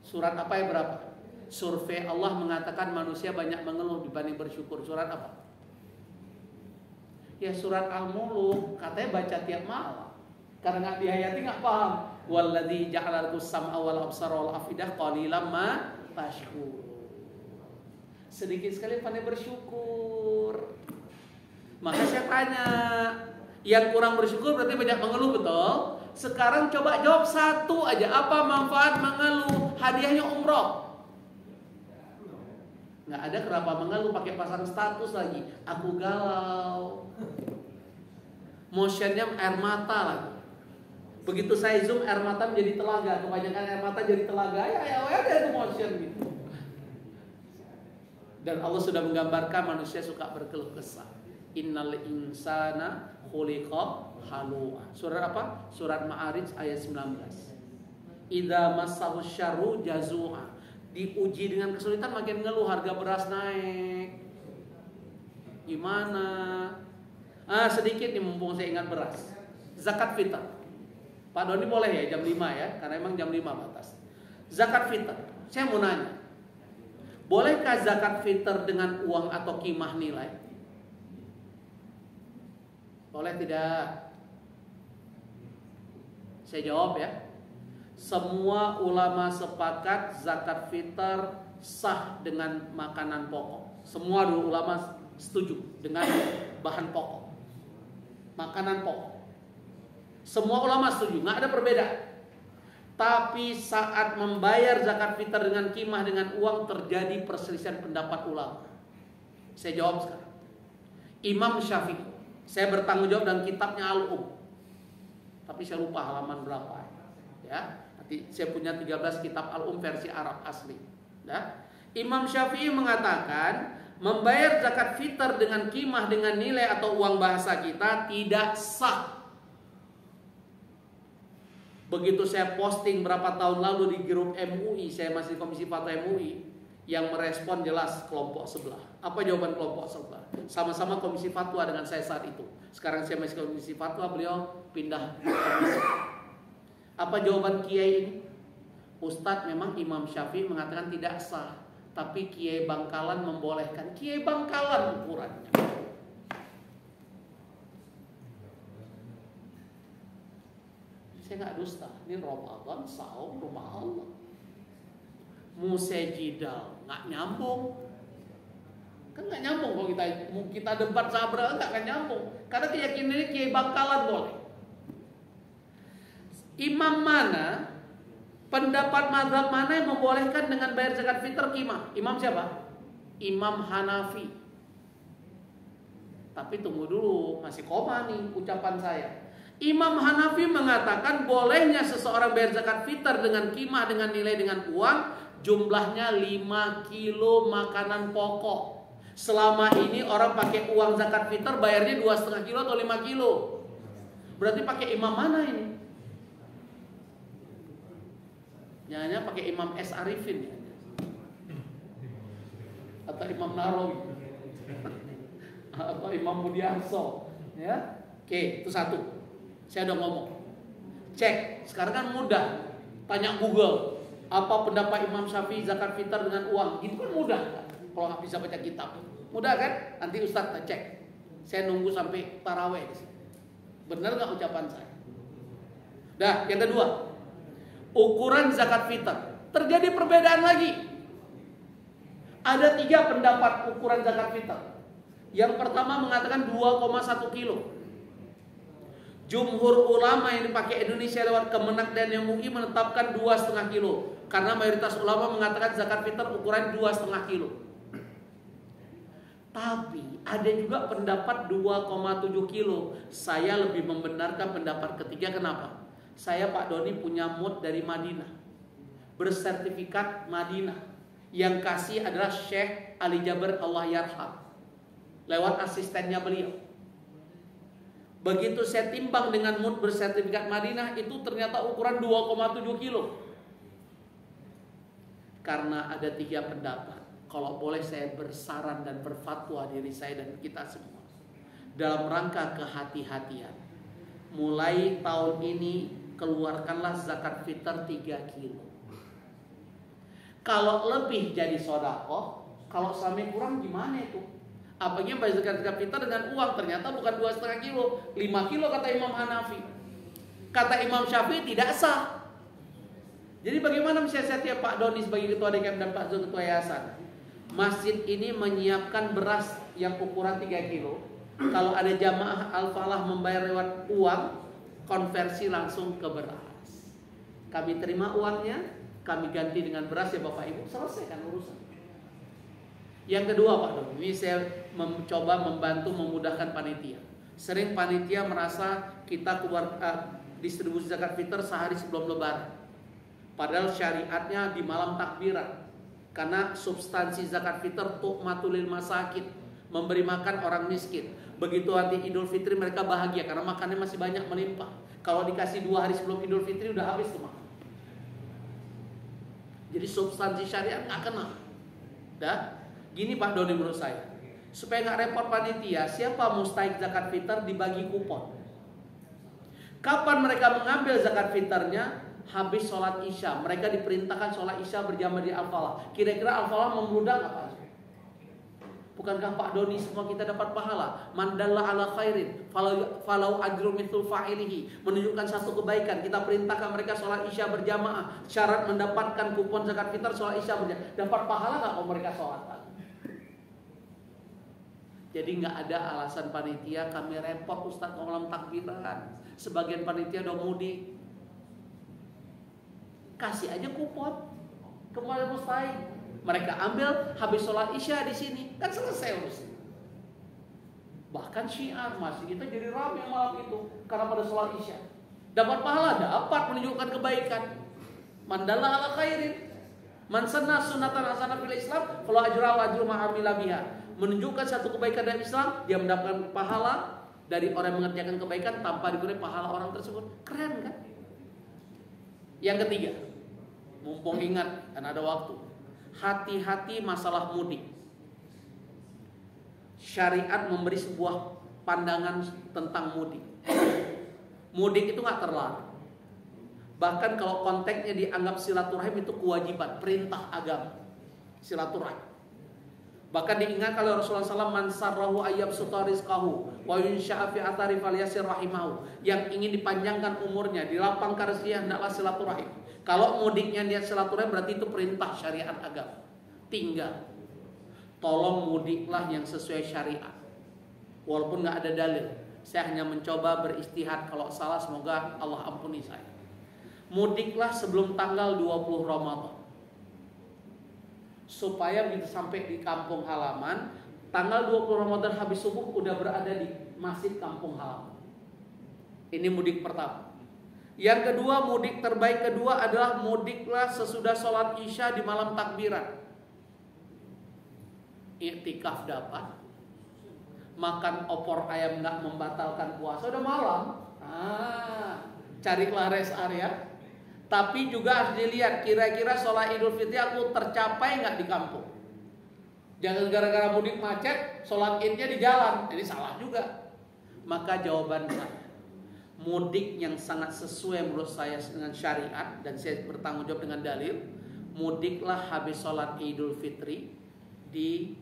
Surat apa yang berapa? Survei Allah mengatakan manusia banyak mengeluh dibanding bersyukur. Surat apa? Ya surat Al-Mulk, katanya baca tiap malam. Karena nggak dihayati nggak paham. Walladzi ja'ala lakus sam'a wal absara wal afidah qalilan ma tashkurun. Sedikit sekali pandai bersyukur. Maka saya tanya, yang kurang bersyukur berarti banyak mengeluh, betul? Sekarang coba jawab satu aja, apa manfaat mengeluh? Hadiahnya umroh. Nggak ada, kenapa mengeluh pakai pasang status lagi? Aku galau. Motionnya air mata lagi. Begitu saya zoom air mata menjadi telaga, kebanyakan air mata jadi telaga. Ya ada itu motion gitu. Dan Allah sudah menggambarkan manusia suka berkeluh kesah. Innal insana khuliqa halu'a. Surat apa? Surat Ma'arij ayat 19. Idza massahu syarru jazu'a. Diuji dengan kesulitan makin ngeluh, harga beras naik. Gimana? Sedikit nih mumpung saya ingat beras. Zakat fitr. Pak Doni boleh ya jam 5 ya, karena emang jam 5 batas. Zakat fitr. Saya mau nanya. Bolehkah zakat fitr dengan uang atau kimah nilai? Boleh tidak? Saya jawab ya. Semua ulama sepakat zakat fitr sah dengan makanan pokok. Semua dulu ulama setuju dengan bahan pokok, makanan pokok. Semua ulama setuju, nggak ada perbedaan. Tapi saat membayar zakat fitr dengan kimah dengan uang terjadi perselisihan pendapat ulama. Saya jawab sekarang. Imam Syafi'i, saya bertanggung jawab dalam kitabnya Al-Um. Tapi saya lupa halaman berapa. Ya, nanti saya punya 13 kitab Al-Um versi Arab asli. Ya. Imam Syafi'i mengatakan membayar zakat fitr dengan kimah dengan nilai atau uang bahasa kita tidak sah. Begitu saya posting berapa tahun lalu di grup MUI, saya masih Komisi Fatwa MUI, yang merespon jelas kelompok sebelah. Apa jawaban kelompok sebelah? Sama-sama Komisi Fatwa dengan saya saat itu. Sekarang saya masih Komisi Fatwa, beliau pindah komisi. Apa jawaban kiai ini? Ustadz, memang Imam Syafi'i mengatakan tidak sah, tapi Kiai Bangkalan membolehkan. Kiai Bangkalan ukurannya. Saya nggak dusta. Ini Ramadan, saum, rumah Allah. Musejidal, nggak nyambung. Kan nggak nyambung kalau kita debat sabra, nggak akan nyambung. Karena keyakinannya Kiai Bangkalan boleh. Imam mana, pendapat mazhab mana yang membolehkan dengan bayar zakat fitr kimah? Imam siapa? Imam Hanafi. Tapi tunggu dulu, masih koma nih ucapan saya. Imam Hanafi mengatakan bolehnya seseorang bayar zakat fitr dengan kimah dengan nilai dengan uang jumlahnya 5 kilo makanan pokok. Selama ini orang pakai uang zakat fitr bayarnya 2,5 kilo atau 5 kilo. Berarti pakai imam mana ini? Jangan pakai Imam S. Arifin ya? Atau Imam Narawi atau Imam Budiarso ya? Oke, itu satu. Saya udah ngomong. Cek, sekarang kan mudah. Tanya Google, apa pendapat Imam Syafi'i zakat fitr dengan uang? Itu kan mudah kan? Kalau nggak bisa baca kitab, mudah kan? Nanti Ustadz cek. Saya nunggu sampai taraweh. Benar nggak ucapan saya? Dah, yang kedua, ukuran zakat fitr. Terjadi perbedaan lagi. Ada 3 pendapat ukuran zakat fitr. Yang pertama mengatakan 2,1 kilo. Jumhur ulama yang dipakai Indonesia lewat Kemenak dan MUI menetapkan 2,5 kilo. Karena mayoritas ulama mengatakan zakat fitr ukuran 2,5 kilo. Tapi ada juga pendapat 2,7 kilo. Saya lebih membenarkan pendapat ketiga. Kenapa? Saya Pak Doni punya mut dari Madinah, bersertifikat Madinah. Yang kasih adalah Syekh Ali Jaber Allah Yarham, lewat asistennya beliau. Begitu saya timbang dengan mut bersertifikat Madinah, itu ternyata ukuran 2,7 kilo. Karena ada 3 pendapat, kalau boleh saya bersaran dan berfatwa diri saya dan kita semua dalam rangka kehati-hatian. mulai tahun ini keluarkanlah zakat fitr 3 kilo. Kalau lebih jadi sedekah, kalau sampai kurang gimana itu? Apalagi bayar zakat fitr dengan uang, ternyata bukan 2,5 kilo, 5 kilo kata Imam Hanafi. Kata Imam Syafi'i tidak sah. Jadi bagaimana mensiasati Pak Doni sebagai ketua DKM dan Pak Zul ketua yayasan? Masjid ini menyiapkan beras yang ukuran 3 kilo. Kalau ada jamaah Al-Falah membayar lewat uang, konversi langsung ke beras. Kami terima uangnya, kami ganti dengan beras ya Bapak Ibu, selesaikan urusan. Yang kedua Pak Doni, ini saya mencoba membantu memudahkan panitia. Sering panitia merasa kita keluar distribusi zakat fitr sehari sebelum lebaran. Padahal syariatnya di malam takbiran. Karena substansi zakat fitr tu'matul lil masakin, memberi makan orang miskin. Begitu nanti Idul Fitri mereka bahagia karena makannya masih banyak melimpah. Kalau dikasih 2 hari sebelum Idul Fitri udah habis tuh makan. Jadi substansi syariat nggak kena. Dah, gini Pak Doni menurut saya, supaya nggak repot panitia, siapa mustahik zakat fitr dibagi kupon. Kapan mereka mengambil zakat fitrnya? Habis sholat isya. Mereka diperintahkan sholat isya berjamaah di Al-Falah. Kira-kira Al-Falah memudahkan apa? Bukankah Pak Doni semua kita dapat pahala? Mandalla ala khairin falau ajru mithlu fa'ilihi. Menunjukkan satu kebaikan. Kita perintahkan mereka sholat isya berjamaah. Syarat mendapatkan kupon zakat fitr sholat isya berjamaah. Dapat pahala nggak kalau mereka sholat? Jadi nggak ada alasan panitia kami repot Ustaz malam takbiran. Sebagian panitia udah mudik. Kasih aja kupon kembali mustahik. Mereka ambil habis sholat isya di sini, kan selesai urusan. Bahkan syiar masih kita jadi ramai malam itu karena pada sholat isya. Dapat pahala, dapat menunjukkan kebaikan. Mandalla ala khairin, man sanna sunnatan hasanah fil Islam, falahu ajru wa ajru man amila biha. Menunjukkan satu kebaikan dari Islam, dia mendapatkan pahala dari orang yang mengerjakan kebaikan tanpa diberi pahala orang tersebut. Keren kan? Yang ketiga, mumpung ingat dan ada waktu, hati-hati masalah mudik. Syariat memberi sebuah pandangan tentang mudik. Mudik itu nggak terlarang. Bahkan kalau konteksnya dianggap silaturahim itu kewajiban, perintah agama. Silaturahim. Bahkan diingatkan oleh Rasulullah SAW, man sarrahu ayyab sutarizqahu wa yunsha'a fi athari falyasir rahimahu. Yang ingin dipanjangkan umurnya, dilapangkan rezekinya, hendaklah silaturahim. Kalau mudiknya niat silaturahim berarti itu perintah syariat agama. Tinggal tolong mudiklah yang sesuai syariat. Walaupun nggak ada dalil, saya hanya mencoba beristihad. Kalau salah semoga Allah ampuni saya. Mudiklah sebelum tanggal 20 Ramadan, supaya bisa sampai di kampung halaman tanggal 20 Ramadan habis subuh udah berada di masjid kampung halaman. Ini mudik pertama. Yang kedua, mudik terbaik kedua adalah mudiklah sesudah sholat isya di malam takbiran. Iktikaf dapat, makan opor ayam nggak membatalkan puasa, udah malam. Carilah rest area. Tapi juga harus dilihat kira-kira sholat Idul Fitri aku tercapai nggak di kampung. Jangan gara-gara mudik macet, sholat idnya di jalan, ini salah juga. Maka jawaban saya, mudik yang sangat sesuai menurut saya dengan syariat dan saya bertanggung jawab dengan dalil, mudiklah habis sholat Idul Fitri di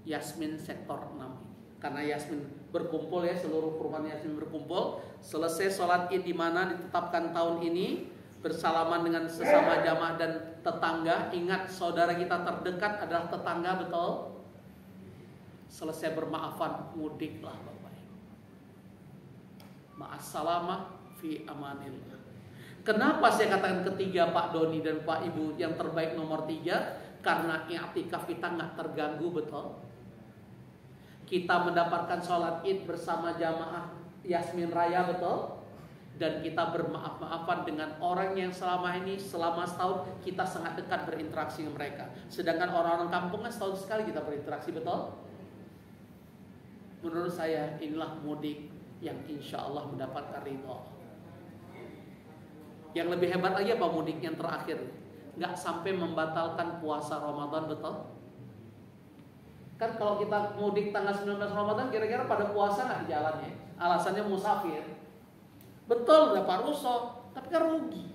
Yasmin sektor 6. Karena Yasmin berkumpul ya, seluruh perumahan Yasmin berkumpul. Selesai sholat id di mana ditetapkan tahun ini, bersalaman dengan sesama jamaah dan tetangga. Ingat saudara kita terdekat adalah tetangga, betul? Selesai bermaafan, mudiklah Bapak Ibu. Ma'assalamah fi amanillah. Kenapa saya katakan ketiga Pak Doni dan Pak Ibu yang terbaik nomor 3? Karena i'tikaf kita nggak terganggu, betul? Kita mendapatkan sholat id bersama jamaah Yasmin Raya, betul? Dan kita bermaaf-maafan dengan orang yang selama ini, selama setahun kita sangat dekat berinteraksi dengan mereka. Sedangkan orang-orang kampung kan setahun sekali kita berinteraksi, betul? Menurut saya inilah mudik yang insya Allah mendapatkan ridho. Yang lebih hebat lagi apa mudik yang terakhir? Nggak sampai membatalkan puasa Ramadan, betul? Kan kalau kita mudik tanggal 19 Ramadan kira-kira pada puasa nggak di jalannya? Alasannya musafir. Betul dapat rusuh, tapi kan rugi.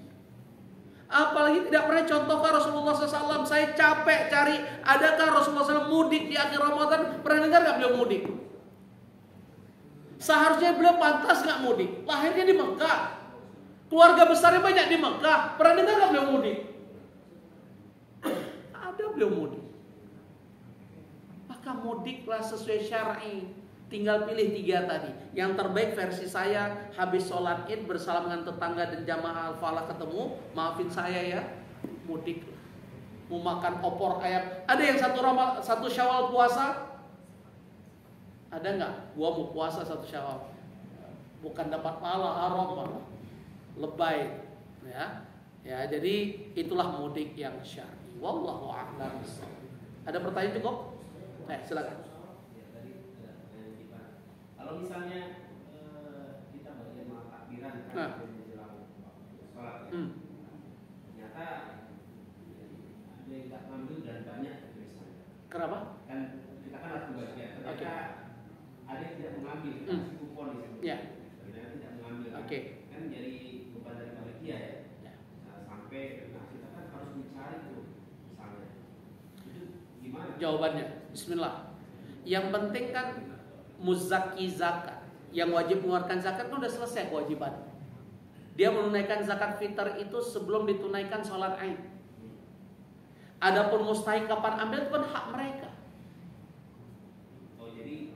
Apalagi tidak pernah contohkan Rasulullah SAW. Saya capek cari, adakah Rasulullah SAW mudik di akhir Ramadan? Pernah dengar gak beliau mudik? Seharusnya beliau pantas gak mudik. Lahirnya di Mekah, keluarga besarnya banyak di Mekah. Pernah dengar gak beliau mudik? Ada beliau mudik. Maka mudiklah sesuai syar'i. Tinggal pilih 3 tadi. Yang terbaik versi saya, habis sholat id bersalaman dengan tetangga dan jamaah al-falah ketemu, maafin saya ya, mudik. Mau makan opor ayam. Ada yang satu Syawal puasa? Ada nggak? Gua mau puasa 1 Syawal. Bukan dapat pahala, haram malah. Lebay, ya. Ya, jadi itulah mudik yang syar'i. Wallahu a'lam. Ada pertanyaan cukup? Silakan. Kalau misalnya kita bagian takbiran kan menjelang sholat, ternyata ada yang tak ngambil dan banyak misalnya. Kenapa? Kan kita kan harus bagian. Ternyata ada yang tidak mengambil kasih kupon di situ. Ya. Ternyata tidak mengambil. Kan jadi beban dari panitia ya. Sampai kita kan harus mencari tuh misalnya. Itu gimana? Jawabannya, Bismillah. Yang penting kan muzaki zakat, yang wajib mengeluarkan zakat itu sudah selesai kewajiban. Dia menunaikan zakat fitr itu sebelum ditunaikan sholat Aid. Adapun mustahik kapan ambil itu kan hak mereka. Oh, jadi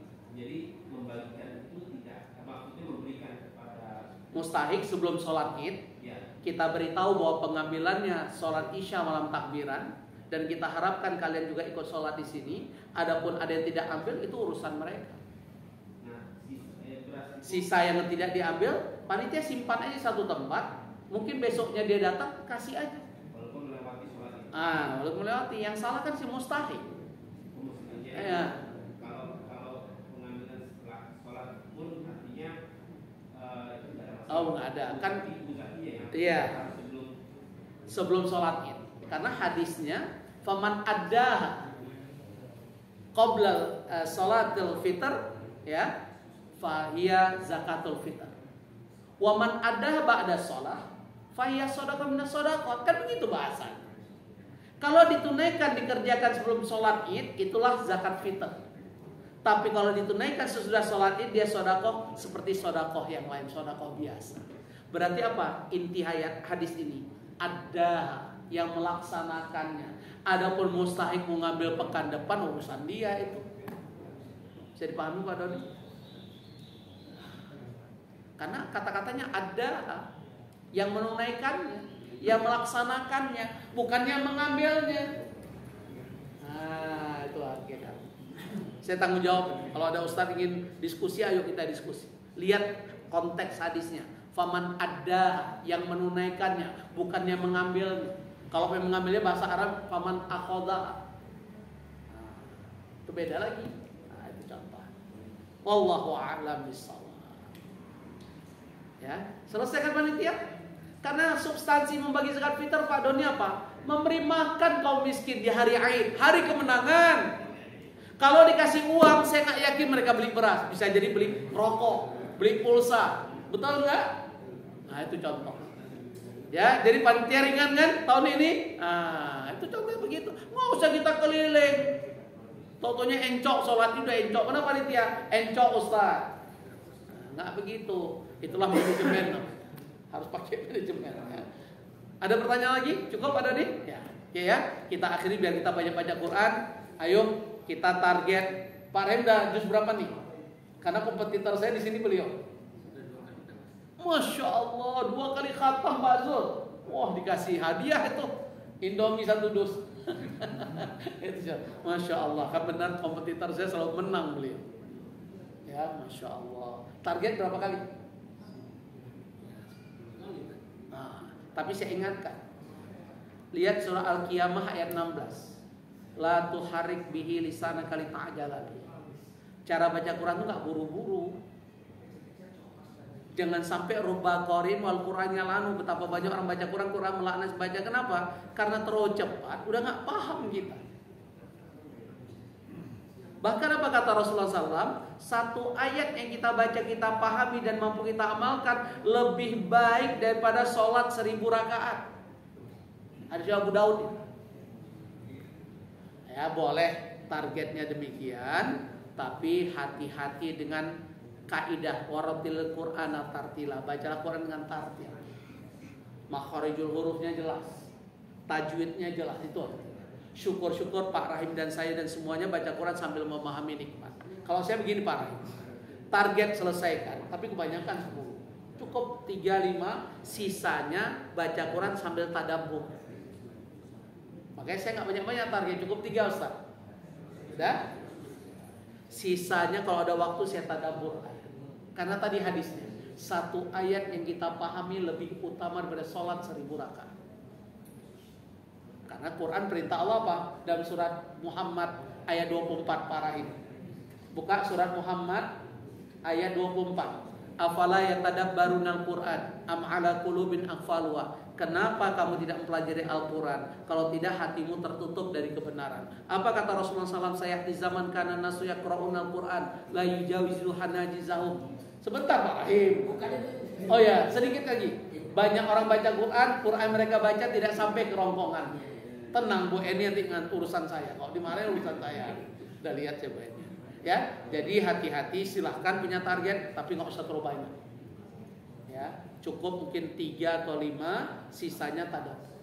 membagikan itu tidak, maksudnya memberikan kepada mustahik sebelum sholat Id. Ya. Kita beritahu bahwa pengambilannya sholat Isya malam takbiran, dan kita harapkan kalian juga ikut sholat di sini. Adapun ada yang tidak ambil itu urusan mereka. Sisa yang tidak diambil, panitia simpan aja satu tempat. Mungkin besoknya dia datang, kasih aja. Walaupun melewati sholat. Walaupun melewati. Yang salah kan si mustahik. Ya. Kalau pengambilan setelah sholat pun artinya itu tidak ada masalah. Nggak ada. Kan iya. Sebelum sholat Id. Karena hadisnya, faman addaha qabla sholatil fitr, ya, fahiya zakatul fitr. Wa man addaha ba'da sholah fahiya shadaqah minas shadaqah. Kan begitu bahasanya. Kalau ditunaikan dikerjakan sebelum sholat Id, itulah zakat fitr. Tapi kalau ditunaikan sesudah sholat Id, dia shadaqah seperti shadaqah yang lain, shadaqah biasa. Berarti apa? Inti hadis ini, ada yang melaksanakannya. Adapun mustahik mengambil pekan depan, urusan dia itu. Bisa dipahami Pak Doni? Karena kata-katanya ada yang menunaikannya, yang melaksanakannya, bukannya mengambilnya. Itu hakikat. Saya tanggung jawab. Kalau ada ustadz ingin diskusi, ayo kita diskusi. Lihat konteks hadisnya. Faman ada yang menunaikannya, bukannya mengambilnya. Kalau yang mengambilnya bahasa Arab, faman akhoda. Itu beda lagi. Itu contoh. Wallahu a'lam bishawab. Ya, selesai kan panitia? Karena substansi membagi zakat fitr Pak Doni apa? Memberi makan kaum miskin di hari Aid, hari kemenangan. Kalau dikasih uang, saya nggak yakin mereka beli beras. Bisa jadi beli rokok, beli pulsa. Betul nggak? Nah itu contoh. Ya, jadi panitia ringan kan tahun ini? Itu contohnya begitu. Nggak usah kita keliling. Totonya encok, sholat udah encok. Mana panitia? Encok Ustaz. Nggak begitu. Itulah manajemen. Harus pakai manajemen. Ya. Ada pertanyaan lagi? Cukup ada nih? Ya. Oke ya. Kita akhiri biar kita banyak baca Quran. Ayo kita target. Pak Remda juz berapa nih? Karena kompetitor saya di sini beliau. Masya Allah 2 kali khatam Pak Zul. Wah dikasih hadiah itu Indomie 1 dus. Masya Allah. Kan benar kompetitor saya selalu menang beliau. Ya Masya Allah. Target berapa kali? Tapi saya ingatkan, lihat surah Al-Qiyamah ayat 16. La tuharik bihi lisanaka lita'jala bihi. Cara baca Quran itu nggak buru-buru. Jangan sampai rubba qarin wal Qur'annya lanu. Betapa banyak orang baca Quran melaknat baca. Kenapa? Karena terlalu cepat, udah nggak paham kita. Bahkan apa kata Rasulullah SAW? Satu ayat yang kita baca, kita pahami dan mampu kita amalkan lebih baik daripada sholat 1000 rakaat. Hadis Abu Daud. Ya boleh targetnya demikian, tapi hati-hati dengan kaidah waratil Qur'an tartila. Bacalah Quran dengan tartil. Makharijul hurufnya jelas, tajwidnya jelas, itu. Syukur-syukur Pak Rahim dan saya dan semuanya baca Quran sambil memahami nikmat. Kalau saya begini Pak Rahim, target selesaikan, tapi kebanyakan 10. Cukup 3-5, sisanya baca Quran sambil tadabbur. Makanya saya nggak banyak-banyak target, cukup 3 Ustaz. Udah? Sisanya kalau ada waktu saya tadabbur. Karena tadi hadisnya, satu ayat yang kita pahami lebih utama daripada sholat 1000 rakaat. Karena Quran perintah Allah apa? Dalam surat Muhammad ayat 24 para ini. Buka surat Muhammad ayat 24. Afala yatadabbarunal Quran am ala qulubin aqfaluha. Kenapa kamu tidak mempelajari Al-Quran? Kalau tidak hatimu tertutup dari kebenaran. Apa kata Rasulullah SAW? Saya di zaman kanan nasu yaqra'unal Quran la yujawizu hanajizahum. Sebentar Pak Rahim. Oh ya, sedikit lagi. Banyak orang baca Quran mereka baca tidak sampai kerongkongan. Tenang Bu Eni, nanti dengan urusan saya. Kalau dimarahin urusan saya. Udah lihat saya Bu Eni. Ya, jadi hati-hati, silahkan punya target, tapi nggak usah terlalu banyak. Ya, cukup mungkin 3 atau 5, sisanya tadabbur.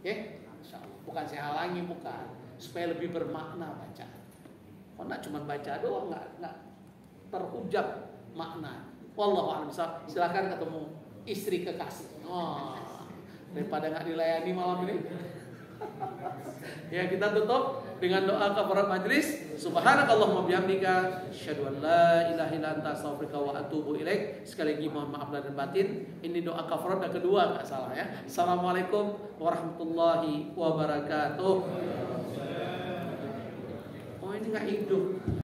Oke, insyaallah. Bukan saya halangi, bukan. Supaya lebih bermakna baca. Kalau nggak cuma baca doang, nggak terhujam makna. Wallahu a'lam. Silahkan ketemu istri kekasih. Oh, daripada nggak dilayani malam ini. Ya, kita tutup dengan doa kafarat majlis. Subhanakallahumma bihamdika asyhadu an la ilaha illa anta astaghfiruka wa atubu ilaik. Sekali lagi mohon maaf lahir dan batin. Ini doa kafarat yang kedua, enggak salah ya. Assalamualaikum warahmatullahi wabarakatuh. Oh, ini enggak hidup.